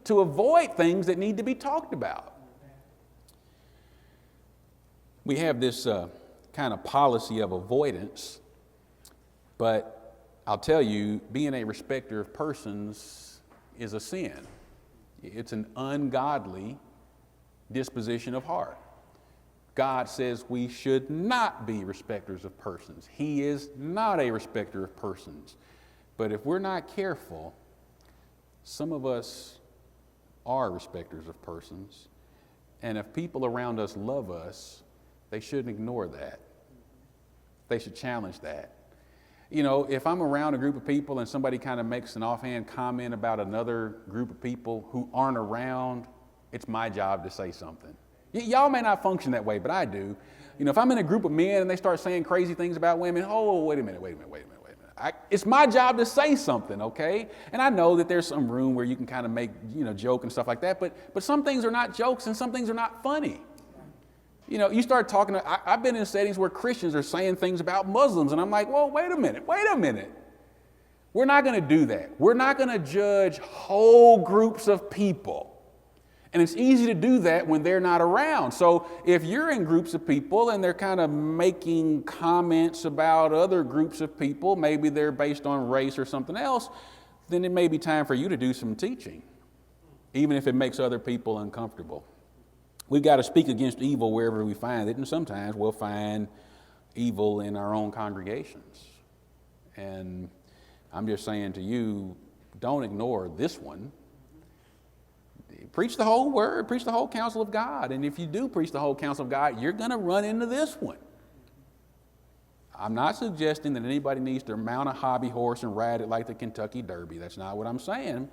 to avoid things that need to be talked about. We have this kind of policy of avoidance, but I'll tell you, being a respecter of persons is a sin. It's an ungodly disposition of heart. God says we should not be respecters of persons. He is not a respecter of persons. But if we're not careful, some of us are respecters of persons, And if people around us love us, they shouldn't ignore that. They should challenge that. You know, if I'm around a group of people and somebody kind of makes an offhand comment about another group of people who aren't around, it's my job to say something. Y'all may not function that way, but I do. You know, if I'm in a group of men and they start saying crazy things about women, oh, wait a minute. It's my job to say something, okay? And I know that there's some room where you can kind of make, you know, joke and stuff like that, but some things are not jokes and some things are not funny. You know, you start talking, I've been in settings where Christians are saying things about Muslims, and I'm like, well, wait a minute. We're not going to do that. We're not going to judge whole groups of people. And it's easy to do that when they're not around. So if you're in groups of people and they're kind of making comments about other groups of people, maybe they're based on race or something else, then it may be time for you to do some teaching, even if it makes other people uncomfortable. We've got to speak against evil wherever we find it, and sometimes we'll find evil in our own congregations. And I'm just saying to you, don't ignore this one. Preach the whole word, preach the whole counsel of God. And if you do preach the whole counsel of God, you're going to run into this one. I'm not suggesting that anybody needs to mount a hobby horse and ride it like the Kentucky Derby. That's not what I'm saying.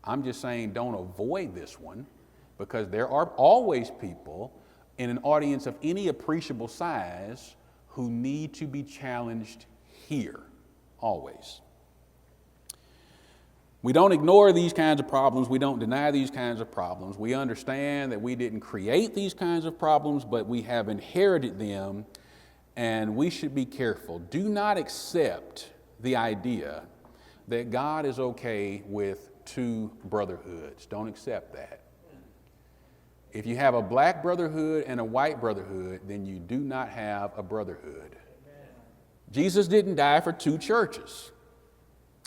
I'm just saying don't avoid this one, because there are always people in an audience of any appreciable size who need to be challenged here, always. We don't ignore these kinds of problems. We don't deny these kinds of problems. We understand that we didn't create these kinds of problems, but we have inherited them, and we should be careful. Do not accept the idea that God is okay with two brotherhoods. Don't accept that. If you have a black brotherhood and a white brotherhood, then you do not have a brotherhood. Jesus didn't die for two churches.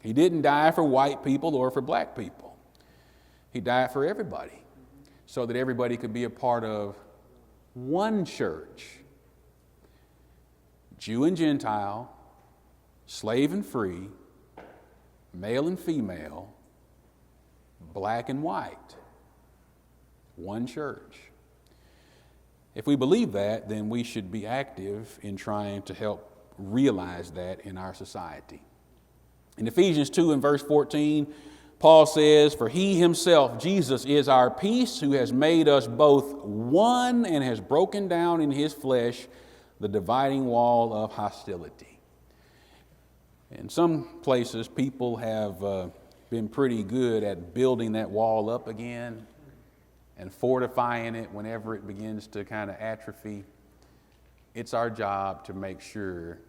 He didn't die for white people or for black people. He died for everybody so that everybody could be a part of one church. Jew and Gentile, slave and free, male and female, black and white. One church. If we believe that, then we should be active in trying to help realize that in our society. In Ephesians 2 and verse 14, Paul says, "For he himself, Jesus, is our peace, who has made us both one and has broken down in his flesh the dividing wall of hostility." In some places, people have been pretty good at building that wall up again and fortifying it whenever it begins to kind of atrophy. It's our job to make sure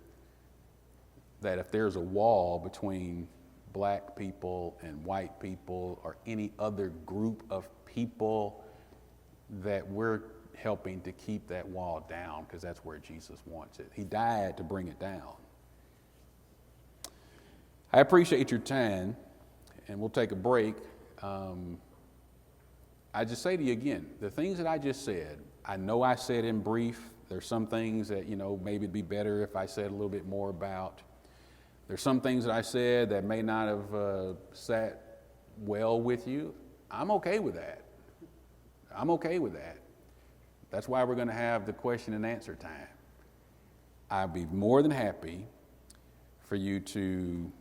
that if there's a wall between black people and white people or any other group of people, that we're helping to keep that wall down, because that's where Jesus wants it. He died to bring it down. I appreciate your time, and we'll take a break. I just say to you again, the things that I just said, I know I said in brief. There's some things that, maybe it'd be better if I said a little bit more about. There's some things that I said that may not have sat well with you. I'm okay with that. That's why we're going to have the question and answer time. I'd be more than happy for you to,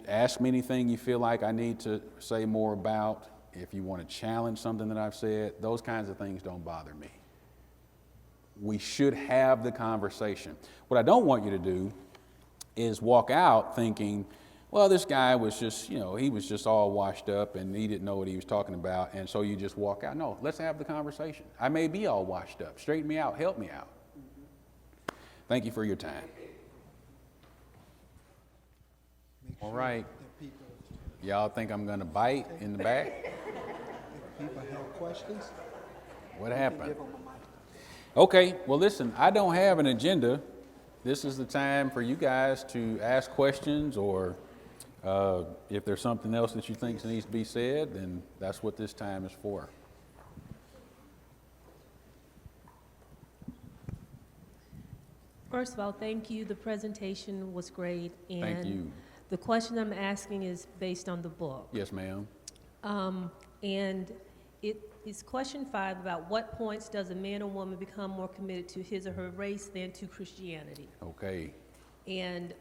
ask me anything you feel like I need to say more about. If you want to challenge something that I've said, those kinds of things don't bother me. We should have the conversation. What I don't want you to do is walk out thinking, well, this guy was just, he was just all washed up and he didn't know what he was talking about, and so you just walk out. No, let's have the conversation. I may be all washed up. Straighten me out. Help me out. Thank you for your time. All right. Y'all think I'm going to bite in the back? If people have questions, what happened? Okay, well, listen, I don't have an agenda. This is the time for you guys to ask questions, or if there's something else that you think needs to be said, then that's what this time is for. First of all, thank you. The presentation was great. And thank you. The question I'm asking is based on the book. Yes, ma'am. And it is question 5 about what points does a man or woman become more committed to his or her race than to Christianity? Okay. And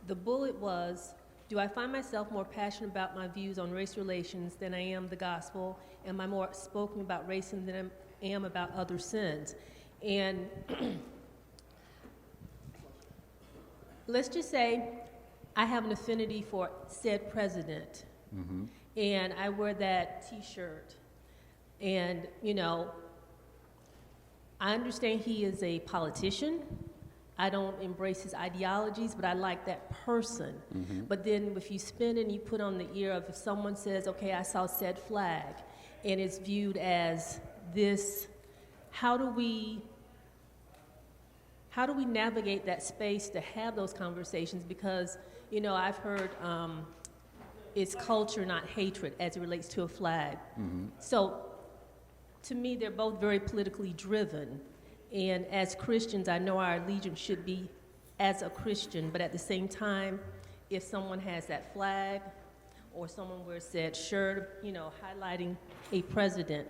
the bullet was, do I find myself more passionate about my views on race relations than I am the gospel? Am I more outspoken about racism than I am about other sins? And let's just say I have an affinity for said president, and I wear that T-shirt. And, you know, I understand he is a politician. I don't embrace his ideologies, but I like that person. But then if you spin and you put on the ear of if someone says, okay, I saw said flag, and it's viewed as this, how do we navigate that space to have those conversations? Because, you know, I've heard it's culture, not hatred, as it relates to a flag. So to me, they're both very politically driven. And as Christians, I know our allegiance should be as a Christian, but at the same time, if someone has that flag or someone wears that shirt, you know, highlighting a president,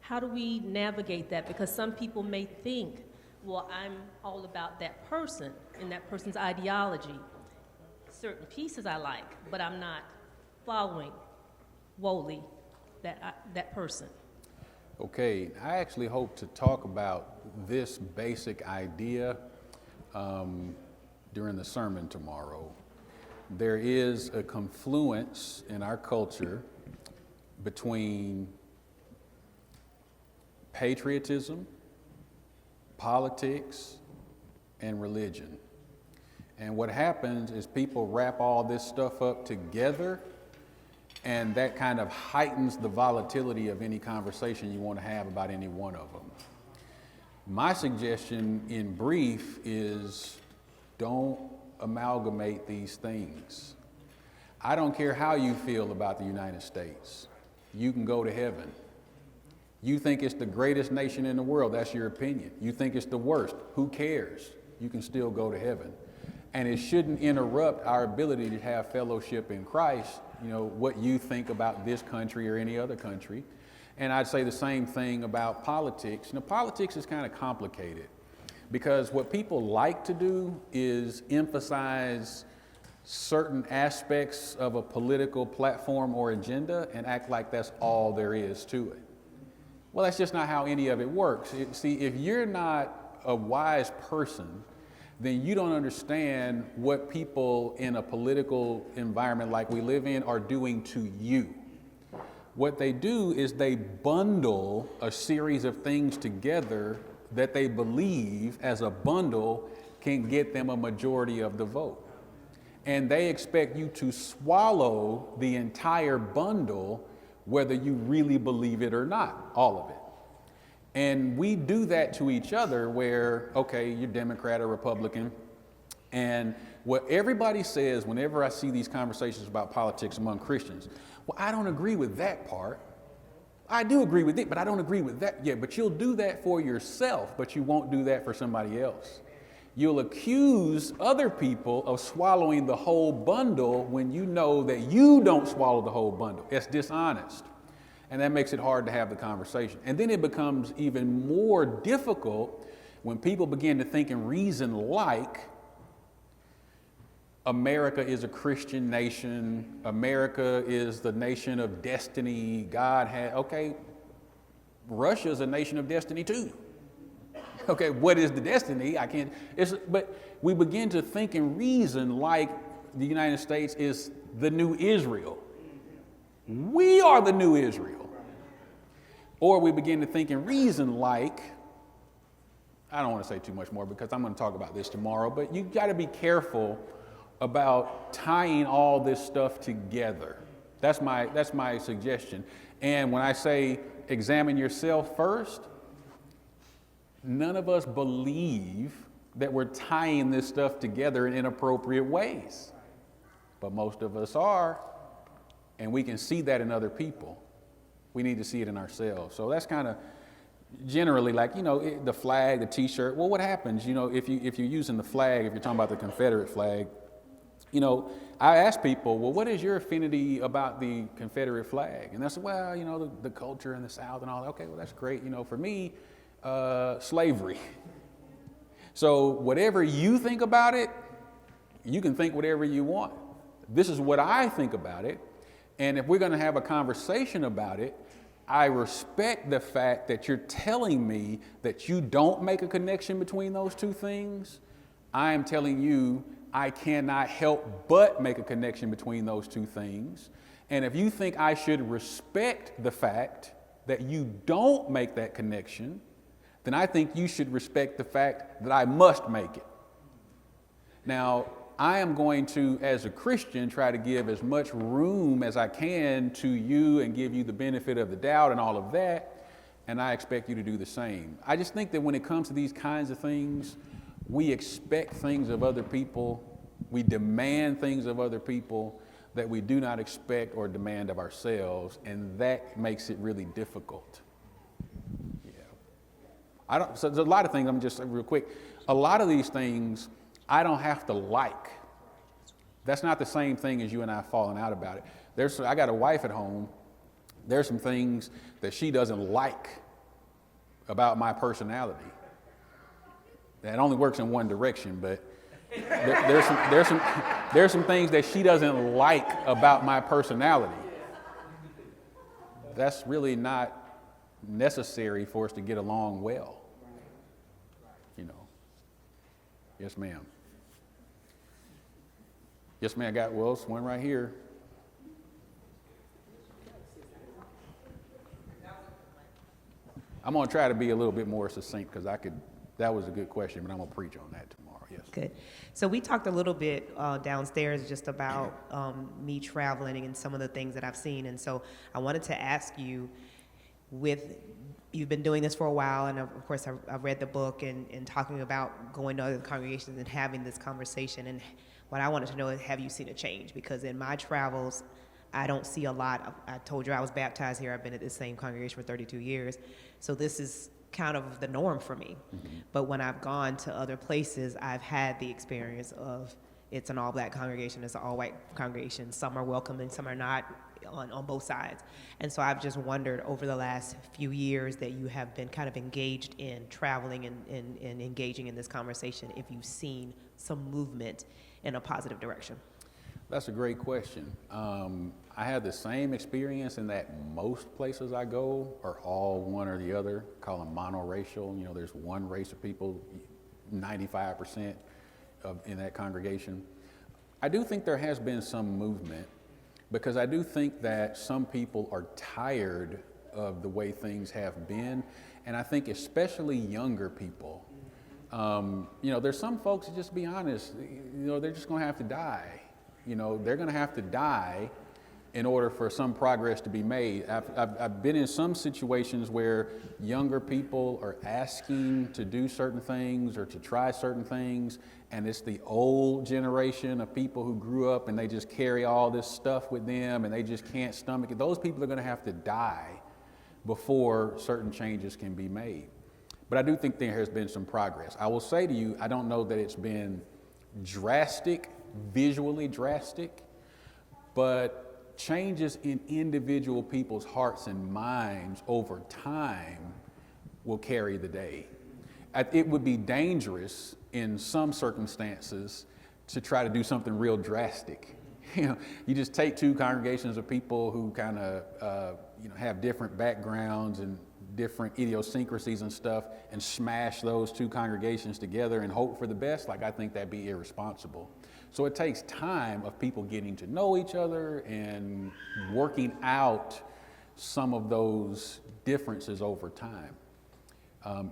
how do we navigate that? Because some people may think, well, I'm all about that person and that person's ideology. Certain pieces I like, but I'm not following wholly that person. Okay, I actually hope to talk about this basic idea during the sermon tomorrow. There is a confluence in our culture between patriotism, politics, and religion. And what happens is people wrap all this stuff up together, and that kind of heightens the volatility of any conversation you want to have about any one of them. My suggestion in brief is don't amalgamate these things. I don't care how you feel about the United States. You can go to heaven. You think it's the greatest nation in the world, that's your opinion. You think it's the worst, who cares? You can still go to heaven. And it shouldn't interrupt our ability to have fellowship in Christ, you know, what you think about this country or any other country. And I'd say the same thing about politics. Now, politics is kind of complicated because what people like to do is emphasize certain aspects of a political platform or agenda and act like that's all there is to it. Well, that's just not how any of it works. See, if you're not a wise person, then you don't understand what people in a political environment like we live in are doing to you. What they do is they bundle a series of things together that they believe as a bundle can get them a majority of the vote. And they expect you to swallow the entire bundle, whether you really believe it or not, all of it. And we do that to each other where, okay, you're Democrat or Republican, and what everybody says whenever I see these conversations about politics among Christians, well, I don't agree with that part. I do agree with it, but I don't agree with that. Yeah, but you'll do that for yourself, but you won't do that for somebody else. You'll accuse other people of swallowing the whole bundle when you know that you don't swallow the whole bundle. It's dishonest. And that makes it hard to have the conversation. And then it becomes even more difficult when people begin to think and reason like America is a Christian nation, America is the nation of destiny, God had, okay, Russia is a nation of destiny too. Okay, what is the destiny? But we begin to think and reason like the United States is the new Israel. We are the new Israel. Or we begin to think and reason like, I don't want to say too much more because I'm going to talk about this tomorrow, but you got to be careful about tying all this stuff together. That's my suggestion. And when I say examine yourself first, none of us believe that we're tying this stuff together in inappropriate ways. But most of us are. And we can see that in other people. We need to see it in ourselves. So that's kind of generally like, you know, the flag, the T-shirt. Well, what happens, you know, if you're using the flag, if you're talking about the Confederate flag, You know, I ask people, well, what is your affinity about the Confederate flag? And they say, well, you know, the culture in the South and all that. Okay, well, that's great. You know, for me, slavery. So whatever you think about it, you can think whatever you want. This is what I think about it. And if we're going to have a conversation about it, I respect the fact that you're telling me that you don't make a connection between those two things. I am telling you I cannot help but make a connection between those two things. And if you think I should respect the fact that you don't make that connection, then I think you should respect the fact that I must make it. Now, I am going to, as a Christian, try to give as much room as I can to you and give you the benefit of the doubt and all of that, and I expect you to do the same. I just think that when it comes to these kinds of things, we expect things of other people, we demand things of other people that we do not expect or demand of ourselves, and that makes it really difficult. So there's a lot of things, I'm just real quick, a lot of these things I don't have to like. That's not the same thing as you and I falling out about it. I got a wife at home. There's some things that she doesn't like about my personality. That only works in one direction, but there's some things that she doesn't like about my personality. That's really not necessary for us to get along well. You know. Yes, ma'am. Yes, ma'am. I got one right here. I'm going to try to be a little bit more succinct because that was a good question, but I'm going to preach on that tomorrow. Yes. Good. So we talked a little bit downstairs just about me traveling and some of the things that I've seen. And so I wanted to ask you, you've been doing this for a while, and of course I've read the book and talking about going to other congregations and having this conversation. And what I wanted to know is, have you seen a change? Because in my travels, I don't see a lot. I told you I was baptized here. I've been at this same congregation for 32 years. So this is kind of the norm for me. Mm-hmm. But when I've gone to other places, I've had the experience of it's an all-black congregation, it's an all-white congregation. Some are welcome and some are not on both sides. And so I've just wondered over the last few years that you have been kind of engaged in traveling and engaging in this conversation, if you've seen some movement in a positive direction. That's a great question. I had the same experience in that most places I go are all one or the other, call them monoracial. You know, there's one race of people, 95% in that congregation. I do think there has been some movement because I do think that some people are tired of the way things have been. And I think especially younger people, you know, there's some folks, just be honest, you know, they're just going to have to die. You know, they're going to have to die in order for some progress to be made. I've been in some situations where younger people are asking to do certain things or to try certain things, and it's the old generation of people who grew up and they just carry all this stuff with them and they just can't stomach it. Those people are going to have to die before certain changes can be made. But I do think there has been some progress. I will say to you, I don't know that it's been drastic, visually drastic, but changes in individual people's hearts and minds over time will carry the day. It would be dangerous in some circumstances to try to do something real drastic. You know, you just take two congregations of people who kind of have different backgrounds and different idiosyncrasies and stuff and smash those two congregations together and hope for the best. Like, I think that'd be irresponsible. So it takes time of people getting to know each other and working out some of those differences over time.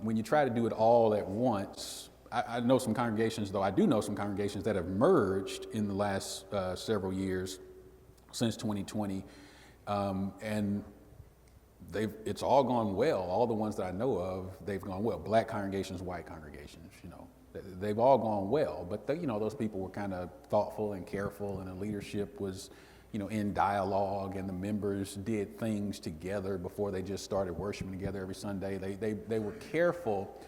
When you try to do it all at once, I know some congregations, though I do know some congregations that have merged in the last several years since 2020, and it's all gone well. All the ones that I know of, they've gone well. Black congregations, white congregations, you know. They've all gone well, but those people were kind of thoughtful and careful, and the leadership was, in dialogue, and the members did things together before they just started worshiping together every Sunday. They were careful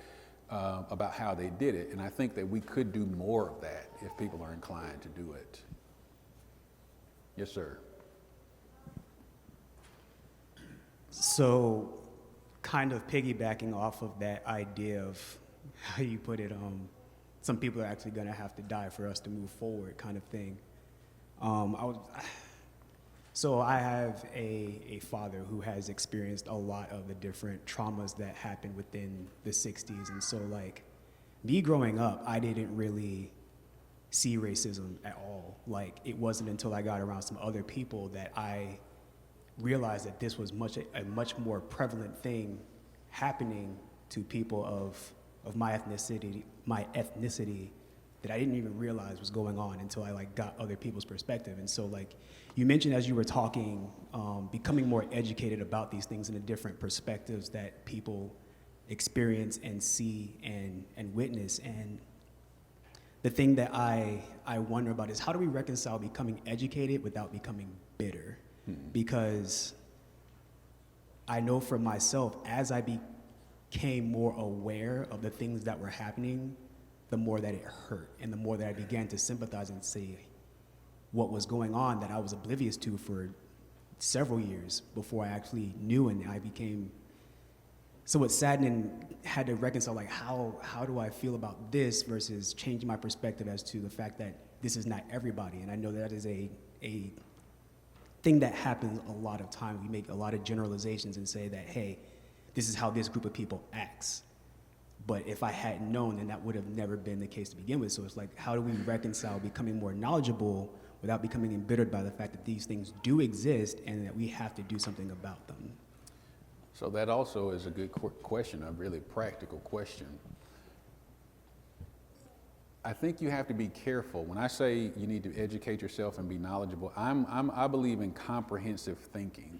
about how they did it, and I think that we could do more of that if people are inclined to do it. Yes, sir. So, kind of piggybacking off of that idea of how you put it, some people are actually going to have to die for us to move forward, kind of thing. So I have a father who has experienced a lot of the different traumas that happened within the 60s. And so, like, me growing up, I didn't really see racism at all. Like, it wasn't until I got around some other people that I realized that this was a much more prevalent thing happening to people of my ethnicity that I didn't even realize was going on until I like got other people's perspective. And so, like, you mentioned as you were talking, becoming more educated about these things and the different perspectives that people experience and see and witness. And the thing that I wonder about is, how do we reconcile becoming educated without becoming bitter? Because I know for myself, as I became more aware of the things that were happening, the more that it hurt, and the more that I began to sympathize and see what was going on that I was oblivious to for several years before I actually knew, and I became somewhat saddened and had to reconcile, like, how do I feel about this versus changing my perspective as to the fact that this is not everybody. And I know that is a thing that happens a lot of times. We make a lot of generalizations and say that, hey, this is how this group of people acts. But if I hadn't known, then that would have never been the case to begin with. So it's like, how do we reconcile becoming more knowledgeable without becoming embittered by the fact that these things do exist and that we have to do something about them? So that also is a good question, a really practical question. I think you have to be careful. When I say you need to educate yourself and be knowledgeable, I believe in comprehensive thinking.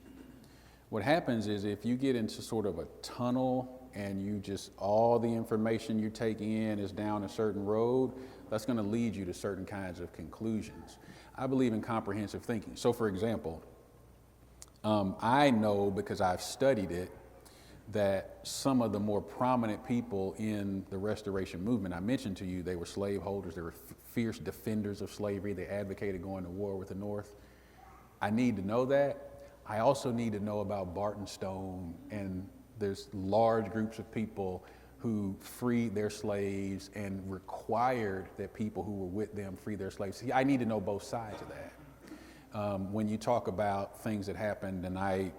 What happens is if you get into sort of a tunnel and you just, all the information you take in is down a certain road, that's going to lead you to certain kinds of conclusions. I believe in comprehensive thinking. So for example, I know, because I've studied it, that some of the more prominent people in the Restoration Movement, I mentioned to you, they were slaveholders, they were fierce defenders of slavery, they advocated going to war with the North. I need to know that. I also need to know about Barton Stone, and there's large groups of people who freed their slaves and required that people who were with them free their slaves. See, I need to know both sides of that. When you talk about things that happened, and my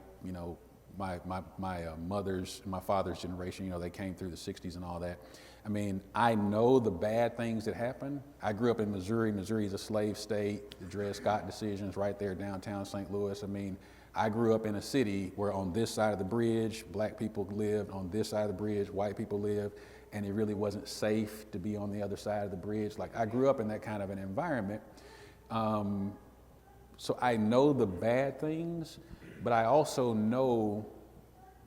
mother's, my father's generation, they came through the 60s and all that. I mean, I know the bad things that happened. I grew up in Missouri. Missouri is a slave state. The Dred Scott decision's right there downtown St. Louis. I mean, I grew up in a city where on this side of the bridge, black people lived, on this side of the bridge, white people lived, and it really wasn't safe to be on the other side of the bridge. Like, I grew up in that kind of an environment. So I know the bad things, but I also know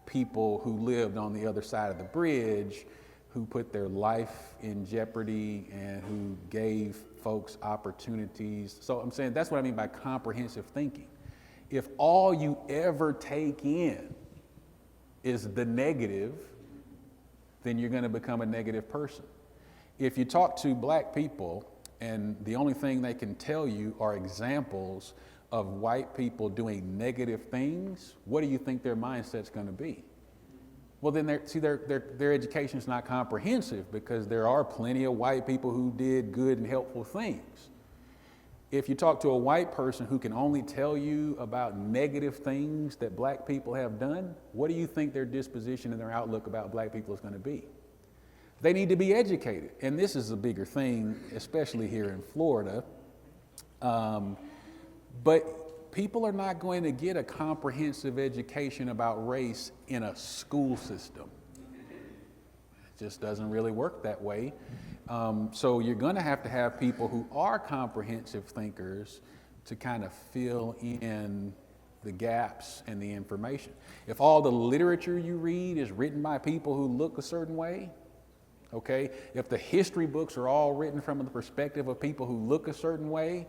people who lived on the other side of the bridge, who put their life in jeopardy and who gave folks opportunities. So I'm saying that's what I mean by comprehensive thinking. If all you ever take in is the negative, then you're going to become a negative person. If you talk to black people and the only thing they can tell you are examples of white people doing negative things, what do you think their mindset's going to be? Well, then their education is not comprehensive, because there are plenty of white people who did good and helpful things. If you talk to a white person who can only tell you about negative things that black people have done, what do you think their disposition and their outlook about black people is going to be? They need to be educated. And this is a bigger thing, especially here in Florida. But people are not going to get a comprehensive education about race in a school system. It just doesn't really work that way. So you're going to have people who are comprehensive thinkers to kind of fill in the gaps and the information. If all the literature you read is written by people who look a certain way, okay, if the history books are all written from the perspective of people who look a certain way,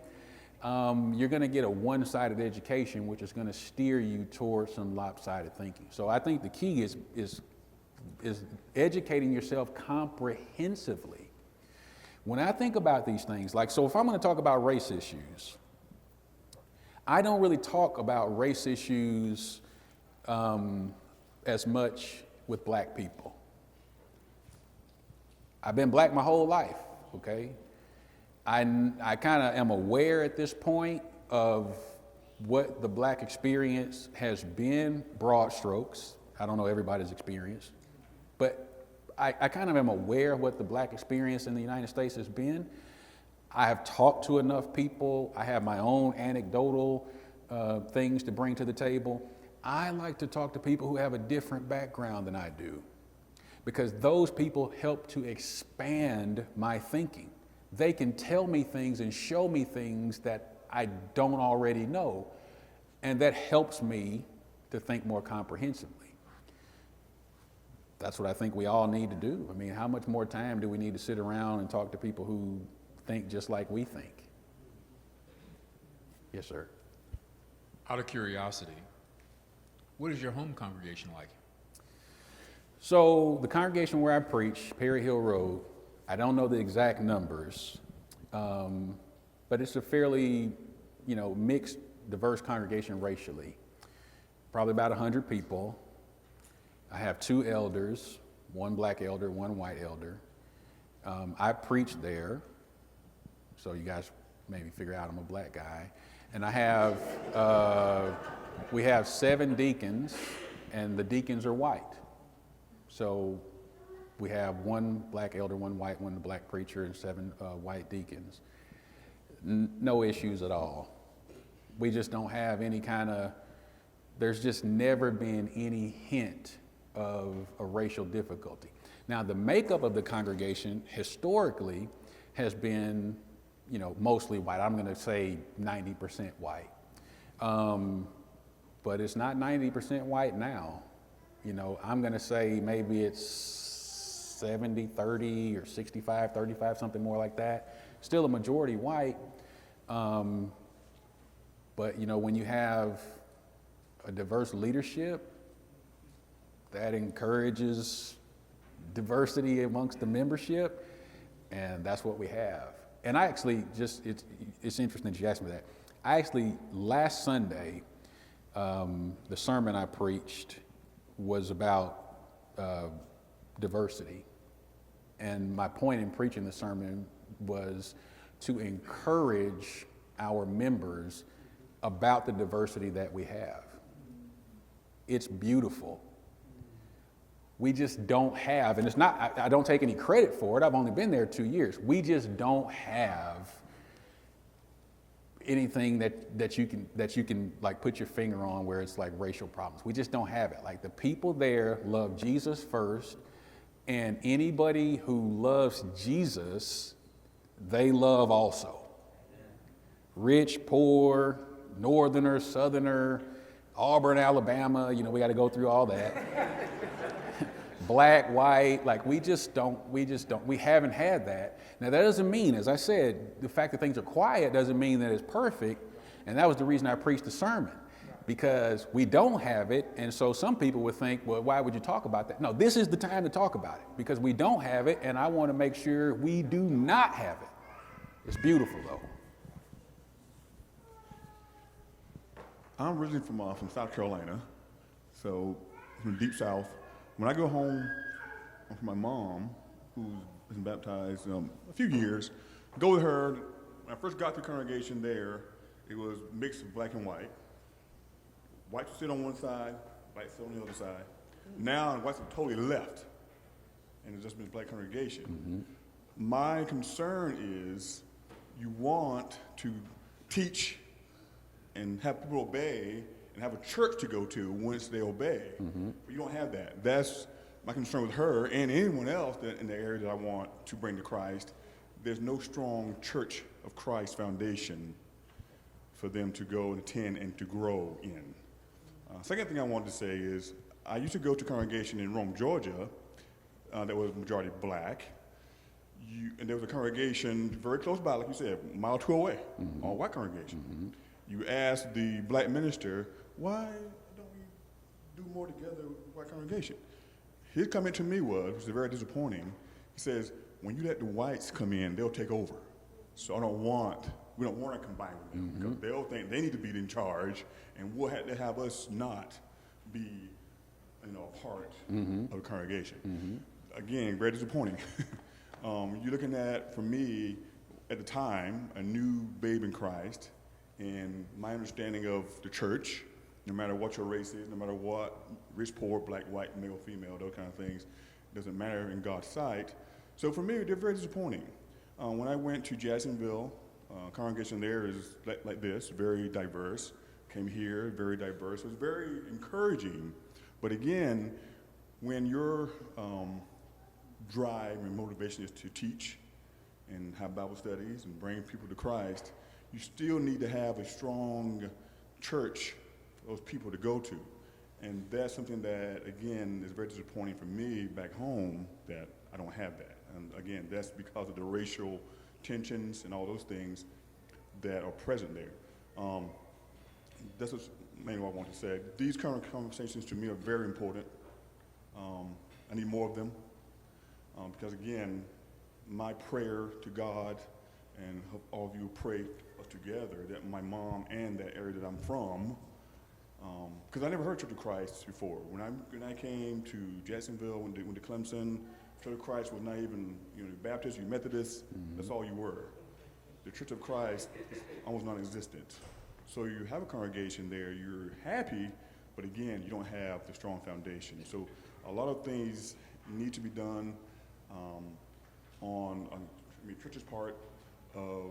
you're going to get a one-sided education, which is going to steer you towards some lopsided thinking. So I think the key is educating yourself comprehensively. When I think about these things, like, so if I'm going to talk about race issues, I don't really talk about race issues as much with black people. I've been black my whole life, okay? I kind of am aware at this point of what the black experience has been, broad strokes. I don't know everybody's experience, but I kind of am aware of what the black experience in the United States has been. I have talked to enough people. I have my own anecdotal things to bring to the table. I like to talk to people who have a different background than I do, because those people help to expand my thinking. They can tell me things and show me things that I don't already know, and that helps me to think more comprehensively. That's what I think we all need to do. I mean, how much more time do we need to sit around and talk to people who think just like we think? Yes, sir. Out of curiosity, what is your home congregation like? So the congregation where I preach, Perry Hill Road, I don't know the exact numbers, but it's a fairly, mixed, diverse congregation racially. Probably about 100 people. I have 2 elders, 1 black elder, 1 white elder. I preach there, so you guys maybe figure out I'm a black guy. And I have, we have 7 deacons, and the deacons are white. So we have 1 black elder, 1 white, 1 black preacher, and 7 white deacons. No issues at all. We just don't have any kind of, there's just never been any hint of a racial difficulty. Now, the makeup of the congregation historically has been, mostly white. I'm going to say 90% white. But it's not 90% white now. I'm going to say maybe it's 70-30 or 65-35, something more like that. Still a majority white. But, when you have a diverse leadership, that encourages diversity amongst the membership, and that's what we have. And I actually it's interesting that you asked me that. I actually, last Sunday, the sermon I preached was about diversity. And my point in preaching the sermon was to encourage our members about the diversity that we have. It's beautiful. We just don't have, and it's not, I don't take any credit for it. I've only been there 2 years. We just don't have anything that you can like put your finger on where it's like racial problems. We just don't have it. Like, the people there love Jesus first, and anybody who loves Jesus, they love also. Rich, poor, northerner, southerner, Auburn, Alabama, we got to go through all that. Black, white, like we haven't had that. Now, that doesn't mean, as I said, the fact that things are quiet doesn't mean that it's perfect. And that was the reason I preached the sermon, because we don't have it. And so some people would think, well, why would you talk about that? No, this is the time to talk about it, because we don't have it, and I want to make sure we do not have it. It's beautiful, though. I'm originally from South Carolina, so from the deep South. When I go home from my mom, who's been baptized a few years, go with her. When I first got to the congregation there, it was mixed of black and white. Whites would sit on one side, whites sit on the other side. Now, whites have totally left, and it's just been a black congregation. Mm-hmm. My concern is you want to teach and have people obey and have a church to go to once they obey. Mm-hmm. But you don't have that. That's my concern with her and anyone else in the area that I want to bring to Christ. There's no strong Church of Christ foundation for them to go and attend and to grow in. Second thing I wanted to say is, I used to go to a congregation in Rome, Georgia, that was majority black. And there was a congregation very close by, like you said, a mile or two away, mm-hmm. all white congregation. Mm-hmm. You ask the black minister, why don't we do more together with the white congregation? His comment to me was, which is very disappointing, he says, when you let the whites come in, they'll take over. So I don't want, we don't want to combine with them because they'll think they need to be in charge, and we'll have to have us not be, a part of the congregation. Again, very disappointing. You're looking at, for me, at the time, a new babe in Christ, and my understanding of the church, no matter what your race is, no matter what, rich, poor, black, white, male, female, those kind of things, doesn't matter in God's sight. So for me, they're very disappointing. When I went to Jacksonville, congregation there is like this, very diverse. Came here, very diverse. It was very encouraging. But again, when your drive and motivation is to teach and have Bible studies and bring people to Christ, you still need to have a strong church for those people to go to. And that's something that, again, is very disappointing for me back home, that I don't have that. And again, that's because of the racial tensions and all those things that are present there. That's mainly what I want to say. These current conversations to me are very important. I need more of them because, again, my prayer to God, and hope all of you pray us together, that my mom and that area that I'm from, because I never heard Church of Christ before. When I came to Jacksonville, went to Clemson, Church of Christ was not even, Baptist, you Methodist, that's all you were. The Church of Christ is almost non-existent. So you have a congregation there, you're happy, but again, you don't have the strong foundation. So a lot of things need to be done on Church's part of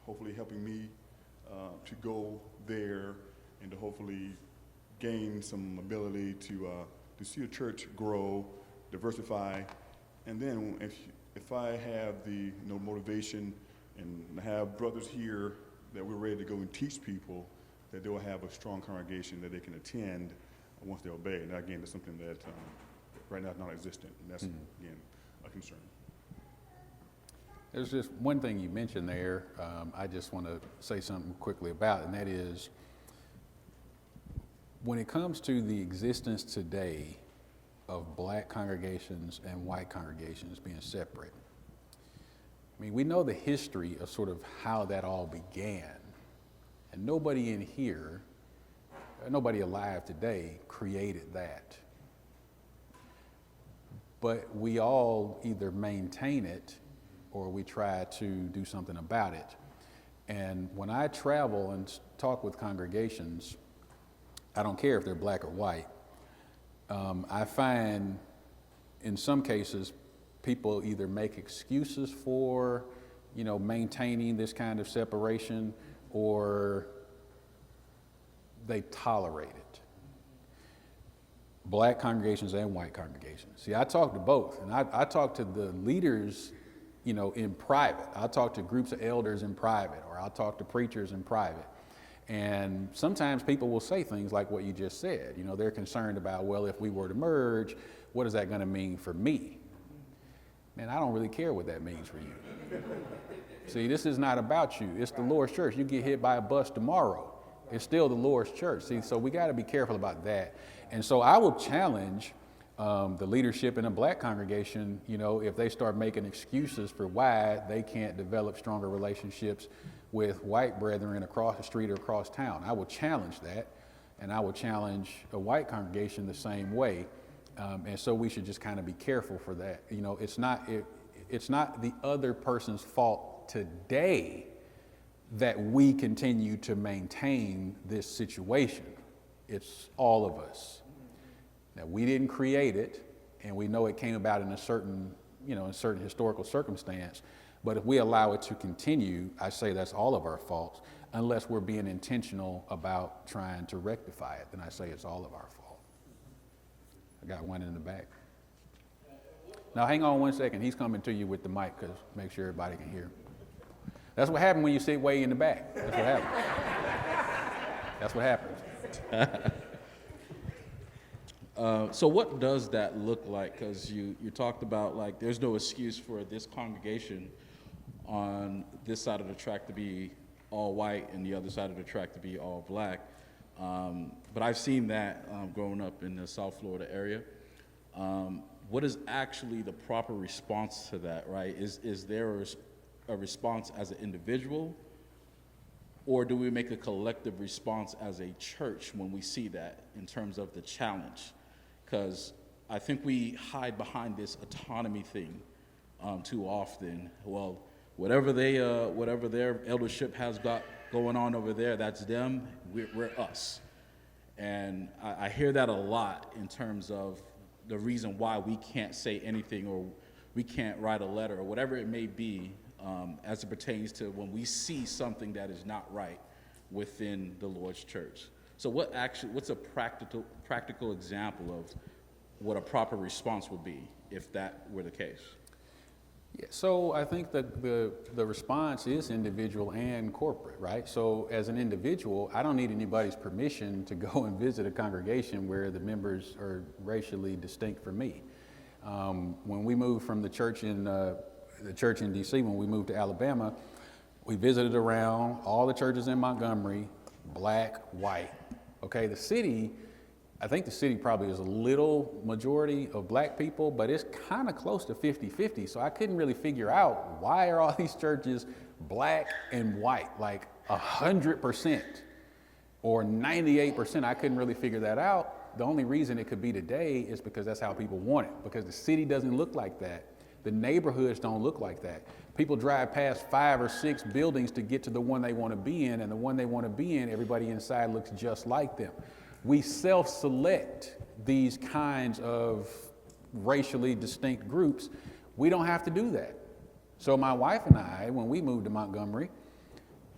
hopefully helping me to go there and to hopefully gain some ability to see a church grow, diversify, and then if I have the motivation and have brothers here that we're ready to go and teach people, that they will have a strong congregation that they can attend once they obey. And again, that's something that right now is non-existent, and that's again a concern. There's just one thing you mentioned there, I just want to say something quickly about, and that is, when it comes to the existence today of black congregations and white congregations being separate, I mean, we know the history of sort of how that all began, and nobody in here, nobody alive today created that. But we all either maintain it or we try to do something about it. And when I travel and talk with congregations, I don't care if they're black or white, I find in some cases people either make excuses for, maintaining this kind of separation, or they tolerate it. Black congregations and white congregations. See, I talk to both, and I talk to the leaders, in private. I talk to groups of elders in private, or I'll talk to preachers in private. And sometimes people will say things like what you just said. They're concerned about, well, if we were to merge, what is that going to mean for me? Man, I don't really care what that means for you. See, this is not about you. It's the Lord's church. You get hit by a bus tomorrow, it's still the Lord's church. See, so we got to be careful about that. And so I will challenge the leadership in a black congregation, if they start making excuses for why they can't develop stronger relationships with white brethren across the street or across town. I will challenge that, and I will challenge a white congregation the same way. And so we should just kind of be careful for that. It's not the other person's fault today that we continue to maintain this situation. It's all of us. Now, we didn't create it, and we know it came about in a certain historical circumstance. But if we allow it to continue, I say that's all of our faults, unless we're being intentional about trying to rectify it. Then I say it's all of our fault. I got one in the back. Now, hang on one second. He's coming to you with the mic, because make sure everybody can hear. That's what happens when you sit way in the back. That's what happens. That's what happens. So what does that look like? Because you talked about, like, there's no excuse for this congregation on this side of the track to be all white and the other side of the track to be all black. But I've seen that growing up in the South Florida area. What is actually the proper response to that, right? Is there a response as an individual, Or do we make a collective response as a church when we see that in terms of the challenge? Because I think we hide behind this autonomy thing too often. Well, whatever their eldership has got going on over there, that's them, we're us. And I hear that a lot in terms of the reason why we can't say anything or we can't write a letter or whatever it may be as it pertains to when we see something that is not right within the Lord's church. So what's a practical example of what a proper response would be if that were the case? Yeah, so I think that the response is individual and corporate, right? So as an individual, I don't need anybody's permission to go and visit a congregation where the members are racially distinct from me. When we moved from the church in DC, when we moved to Alabama, we visited around all the churches in Montgomery, black, white. Okay, I think the city probably is a little majority of black people, but it's kind of close to 50-50. So I couldn't really figure out why are all these churches black and white, like 100% or 98%. I couldn't really figure that out. The only reason it could be today is because that's how people want it, because the city doesn't look like that. The neighborhoods don't look like that. People drive past 5 or 6 buildings to get to the one they want to be in, and the one they want to be in, everybody inside looks just like them. We self-select these kinds of racially distinct groups. We don't have to do that. So my wife and I, when we moved to Montgomery,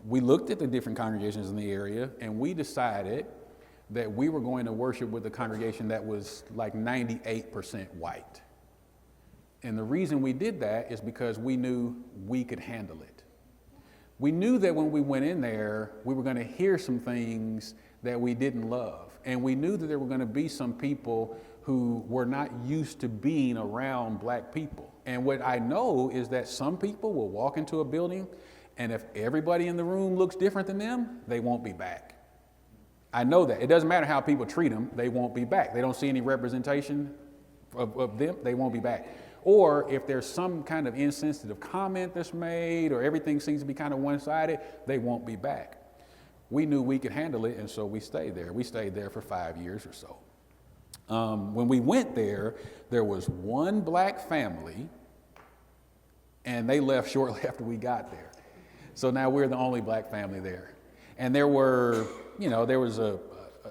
we looked at the different congregations in the area, and we decided that we were going to worship with a congregation that was like 98% white. And the reason we did that is because we knew we could handle it. We knew that when we went in there, we were going to hear some things that we didn't love. And we knew that there were going to be some people who were not used to being around black people. And what I know is that some people will walk into a building, and if everybody in the room looks different than them, they won't be back. I know that. It doesn't matter how people treat them, they won't be back. They don't see any representation of them, they won't be back. Or if there's some kind of insensitive comment that's made, or everything seems to be kind of one-sided, they won't be back. We knew we could handle it, and so we stayed there. We stayed there for 5 years or so. When we went there, there was one black family, and they left shortly after we got there. So now we're the only black family there. And there was a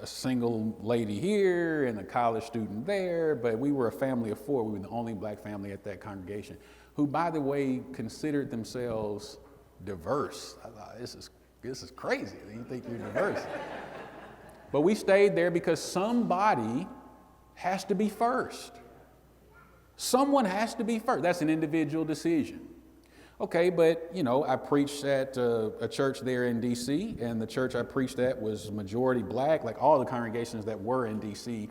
single lady here and a college student there, but we were a family of 4. We were the only black family at that congregation, who, by the way, considered themselves diverse. I thought, this is crazy. You think you're diverse. But we stayed there because somebody has to be first. Someone has to be first. That's an individual decision. Okay, but I preached at a church there in DC, and the church I preached at was majority black. Like all the congregations that were in DC,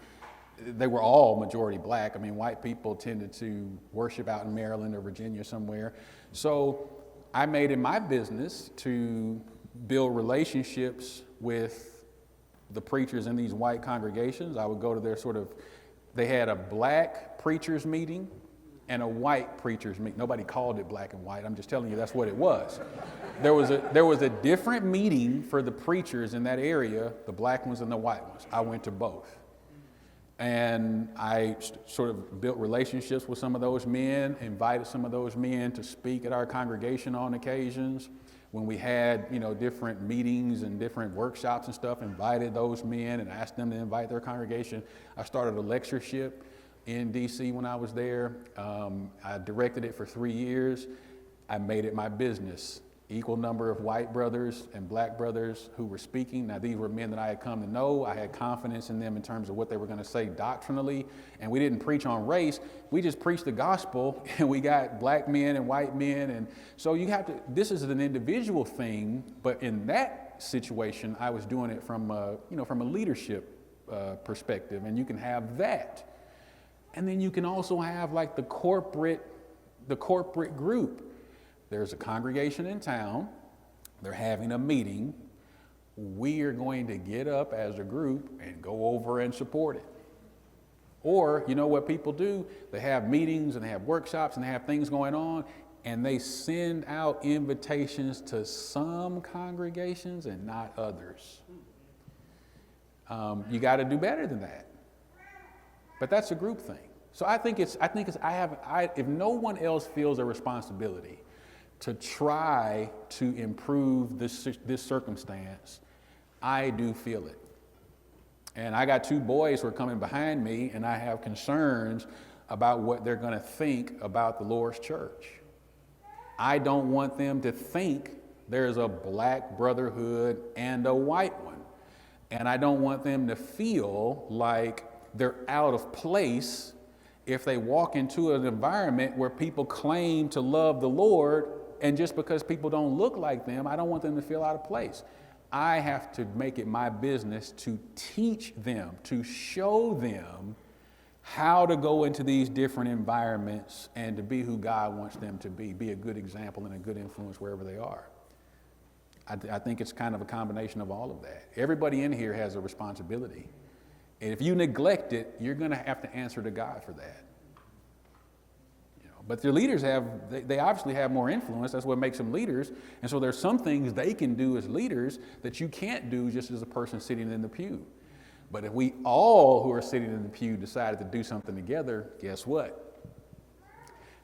they were all majority black. I mean, white people tended to worship out in Maryland or Virginia somewhere. So I made it my business to build relationships with the preachers in these white congregations. I would go to their they had a black preachers meeting and a white preachers meeting. Nobody called it black and white. I'm just telling you that's what it was. There was a different meeting for the preachers in that area, the black ones and the white ones. I went to both. And I sort of built relationships with some of those men, invited some of those men to speak at our congregation on occasions. When we had, different meetings and different workshops and stuff, invited those men and asked them to invite their congregation. I started a lectureship in DC when I was there. I directed it for 3 years. I made it my business. Equal number of white brothers and black brothers who were speaking. Now, these were men that I had come to know. I had confidence in them in terms of what they were going to say doctrinally. And we didn't preach on race. We just preached the gospel, and we got black men and white men. And so this is an individual thing, but in that situation, I was doing it from a leadership perspective, and you can have that. And then you can also have like the corporate group. There's a congregation in town, they're having a meeting. We are going to get up as a group and go over and support it. Or, what people do? They have meetings and they have workshops and they have things going on. and they send out invitations to some congregations and not others. You got to do better than that. But that's a group thing. So if no one else feels a responsibility to try to improve this circumstance, I do feel it. And I got 2 boys who are coming behind me, and I have concerns about what they're going to think about the Lord's church. I don't want them to think there's a black brotherhood and a white one. And I don't want them to feel like they're out of place if they walk into an environment where people claim to love the Lord, and just because people don't look like them, I don't want them to feel out of place. I have to make it my business to teach them, to show them how to go into these different environments and to be who God wants them to be a good example and a good influence wherever they are. I think it's kind of a combination of all of that. Everybody in here has a responsibility. And if you neglect it, you're going to have to answer to God for that. But their leaders they obviously have more influence. That's what makes them leaders. And so there's some things they can do as leaders that you can't do just as a person sitting in the pew. But if we all who are sitting in the pew decided to do something together, guess what?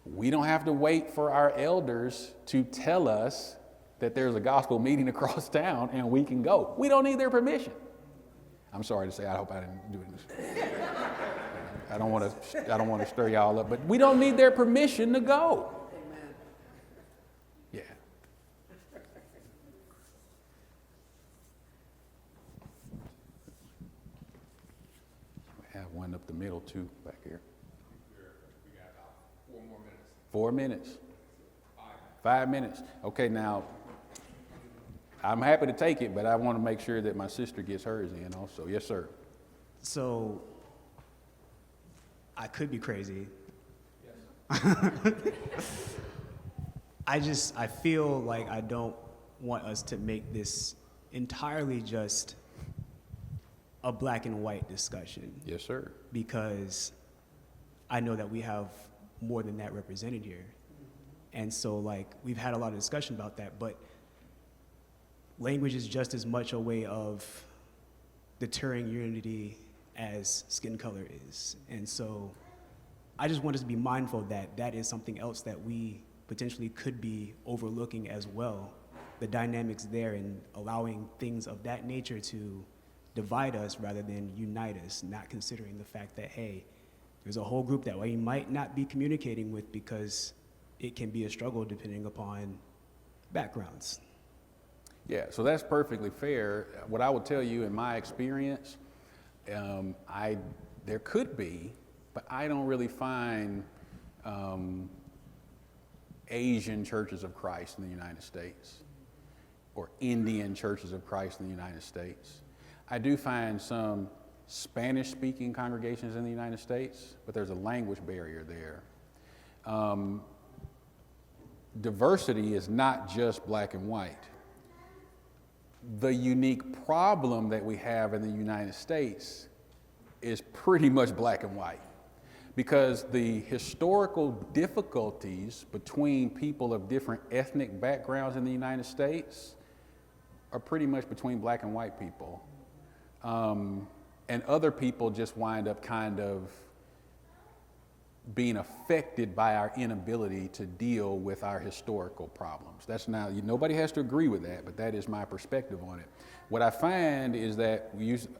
We don't have to wait for our elders to tell us that there's a gospel meeting across town and we can go. We don't need their permission. I'm sorry to say, I hope I didn't do this. I don't want to stir y'all up, but we don't need their permission to go. Amen. Yeah. I have one up the middle too back here. We got about 4 more minutes. 4 minutes. 5 minutes. Okay, now I'm happy to take it, but I want to make sure that my sister gets hers in also. Yes, sir. So I could be crazy. Yes. I feel like I don't want us to make this entirely just a black and white discussion. Yes, sir. Because I know that we have more than that represented here. And so, like, we've had a lot of discussion about that, but language is just as much a way of deterring unity as skin color is. And so I just want us to be mindful that that is something else that we potentially could be overlooking as well. The dynamics there and allowing things of that nature to divide us rather than unite us, not considering the fact that, hey, there's a whole group that we might not be communicating with because it can be a struggle depending upon backgrounds. Yeah, so that's perfectly fair. What I will tell you in my experience, there could be, but I don't really find Asian churches of Christ in the United States or Indian churches of Christ in the United States. I do find some Spanish-speaking congregations in the United States, but there's a language barrier there. Diversity is not just black and white. The unique problem that we have in the United States is pretty much black and white, because the historical difficulties between people of different ethnic backgrounds in the United States are pretty much between black and white people. And other people just wind up kind of being affected by our inability to deal with our historical problems. That's now, nobody has to agree with that, but that is my perspective on it. What I find is that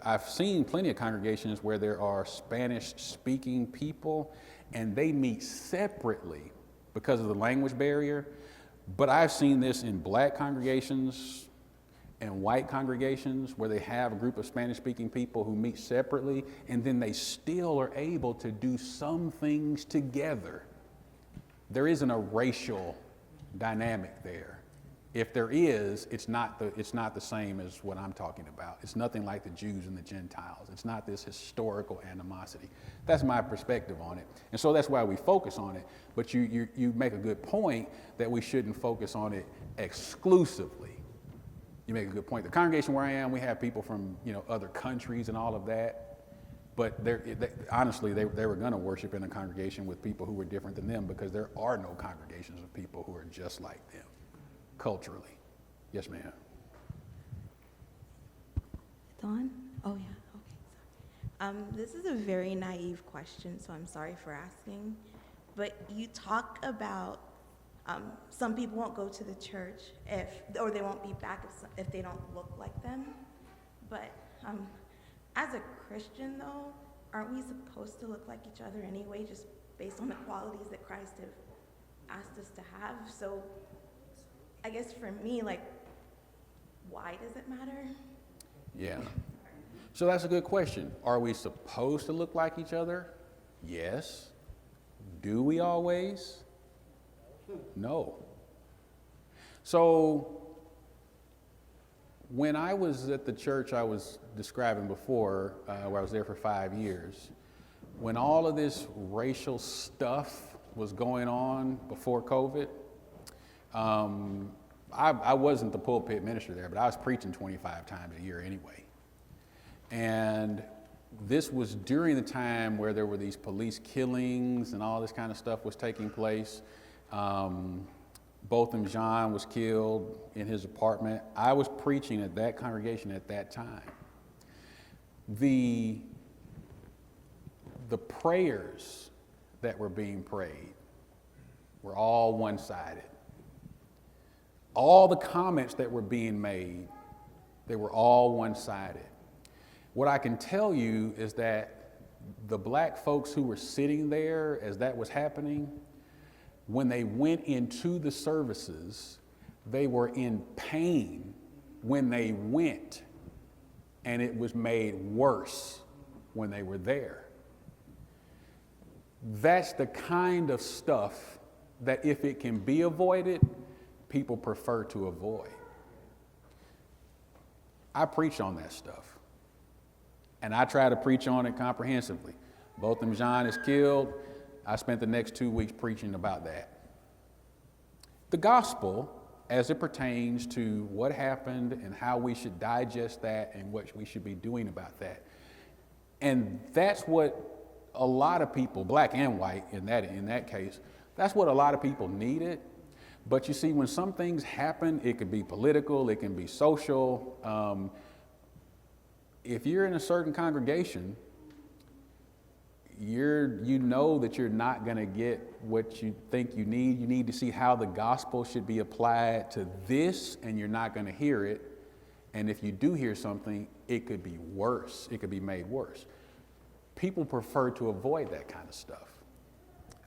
I've seen plenty of congregations where there are Spanish-speaking people, and they meet separately because of the language barrier. But I've seen this in black congregations and white congregations where they have a group of Spanish-speaking people who meet separately, and then they still are able to do some things together. There isn't a racial dynamic there. If there is, it's not the same as what I'm talking about. It's nothing like the Jews and the Gentiles. It's not this historical animosity. That's my perspective on it. And so that's why we focus on it. But you make a good point that we shouldn't focus on it exclusively. You make a good point. The congregation where I am, we have people from other countries and all of that. But honestly, they were going to worship in a congregation with people who were different than them, because there are no congregations of people who are just like them culturally. Yes, ma'am. Dawn? Oh, yeah. Okay. Sorry. This is a very naive question, so I'm sorry for asking. But you talk about some people won't go to the church or they won't be back if they don't look like them. But as a Christian, though, aren't we supposed to look like each other anyway, just based on the qualities that Christ have asked us to have? So I guess for me, like, why does it matter? Yeah. So that's a good question. Are we supposed to look like each other? Yes. Do we always? No. So when I was at the church I was describing before, where I was there for 5 years, when all of this racial stuff was going on before COVID, I wasn't the pulpit minister there, but I was preaching 25 times a year anyway. And this was during the time where there were these police killings and all this kind of stuff was taking place. Botham Jean was killed in his apartment. I was preaching at that congregation at that time. The prayers that were being prayed were all one-sided. All the comments that were being made, they were all one-sided. What I can tell you is that the black folks who were sitting there as that was happening, when they went into the services, they were in pain when they went, and it was made worse when they were there. That's the kind of stuff that if it can be avoided, people prefer to avoid. I preach on that stuff, and I try to preach on it comprehensively. Botham Jean is killed. I spent the next 2 weeks preaching about that. The gospel, as it pertains to what happened and how we should digest that and what we should be doing about that. And that's what a lot of people, black and white in that case, that's what a lot of people needed. But you see, when some things happen, it could be political, it can be social. If you're in a certain congregation, you know that you're not going to get what you think you need. You need to see how the gospel should be applied to this, and you're not going to hear it. And if you do hear something, it could be worse. It could be made worse. People prefer to avoid that kind of stuff.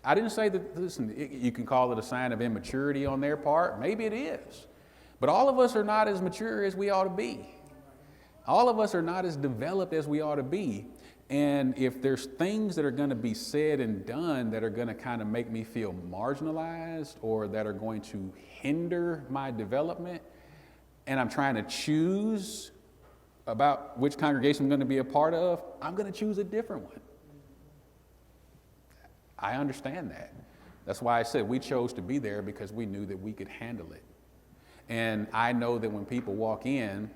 I didn't say that, listen, you can call it a sign of immaturity on their part. Maybe it is. But all of us are not as mature as we ought to be. All of us are not as developed as we ought to be. And if there's things that are going to be said and done that are going to kind of make me feel marginalized or that are going to hinder my development, and I'm trying to choose about which congregation I'm going to be a part of, I'm going to choose a different one. I understand that. That's why I said we chose to be there, because we knew that we could handle it. And I know that when people walk in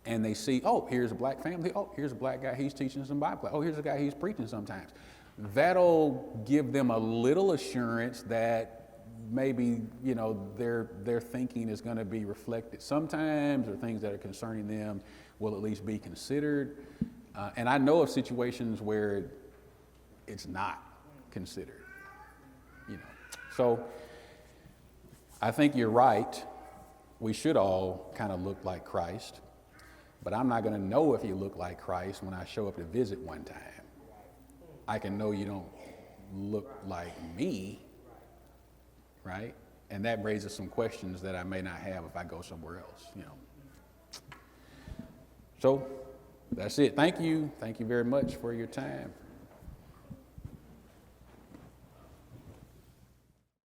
and they see, oh, here's a black family. Oh, here's a black guy, he's teaching some Bible class. Oh, here's a guy, he's preaching sometimes. That'll give them a little assurance that maybe, their thinking is going to be reflected sometimes, or things that are concerning them will at least be considered. And I know of situations where it's not considered, So I think you're right. We should all kind of look like Christ. But I'm not going to know if you look like Christ when I show up to visit one time. I can know you don't look like me, right? And that raises some questions that I may not have if I go somewhere else, So that's it. Thank you. Thank you very much for your time.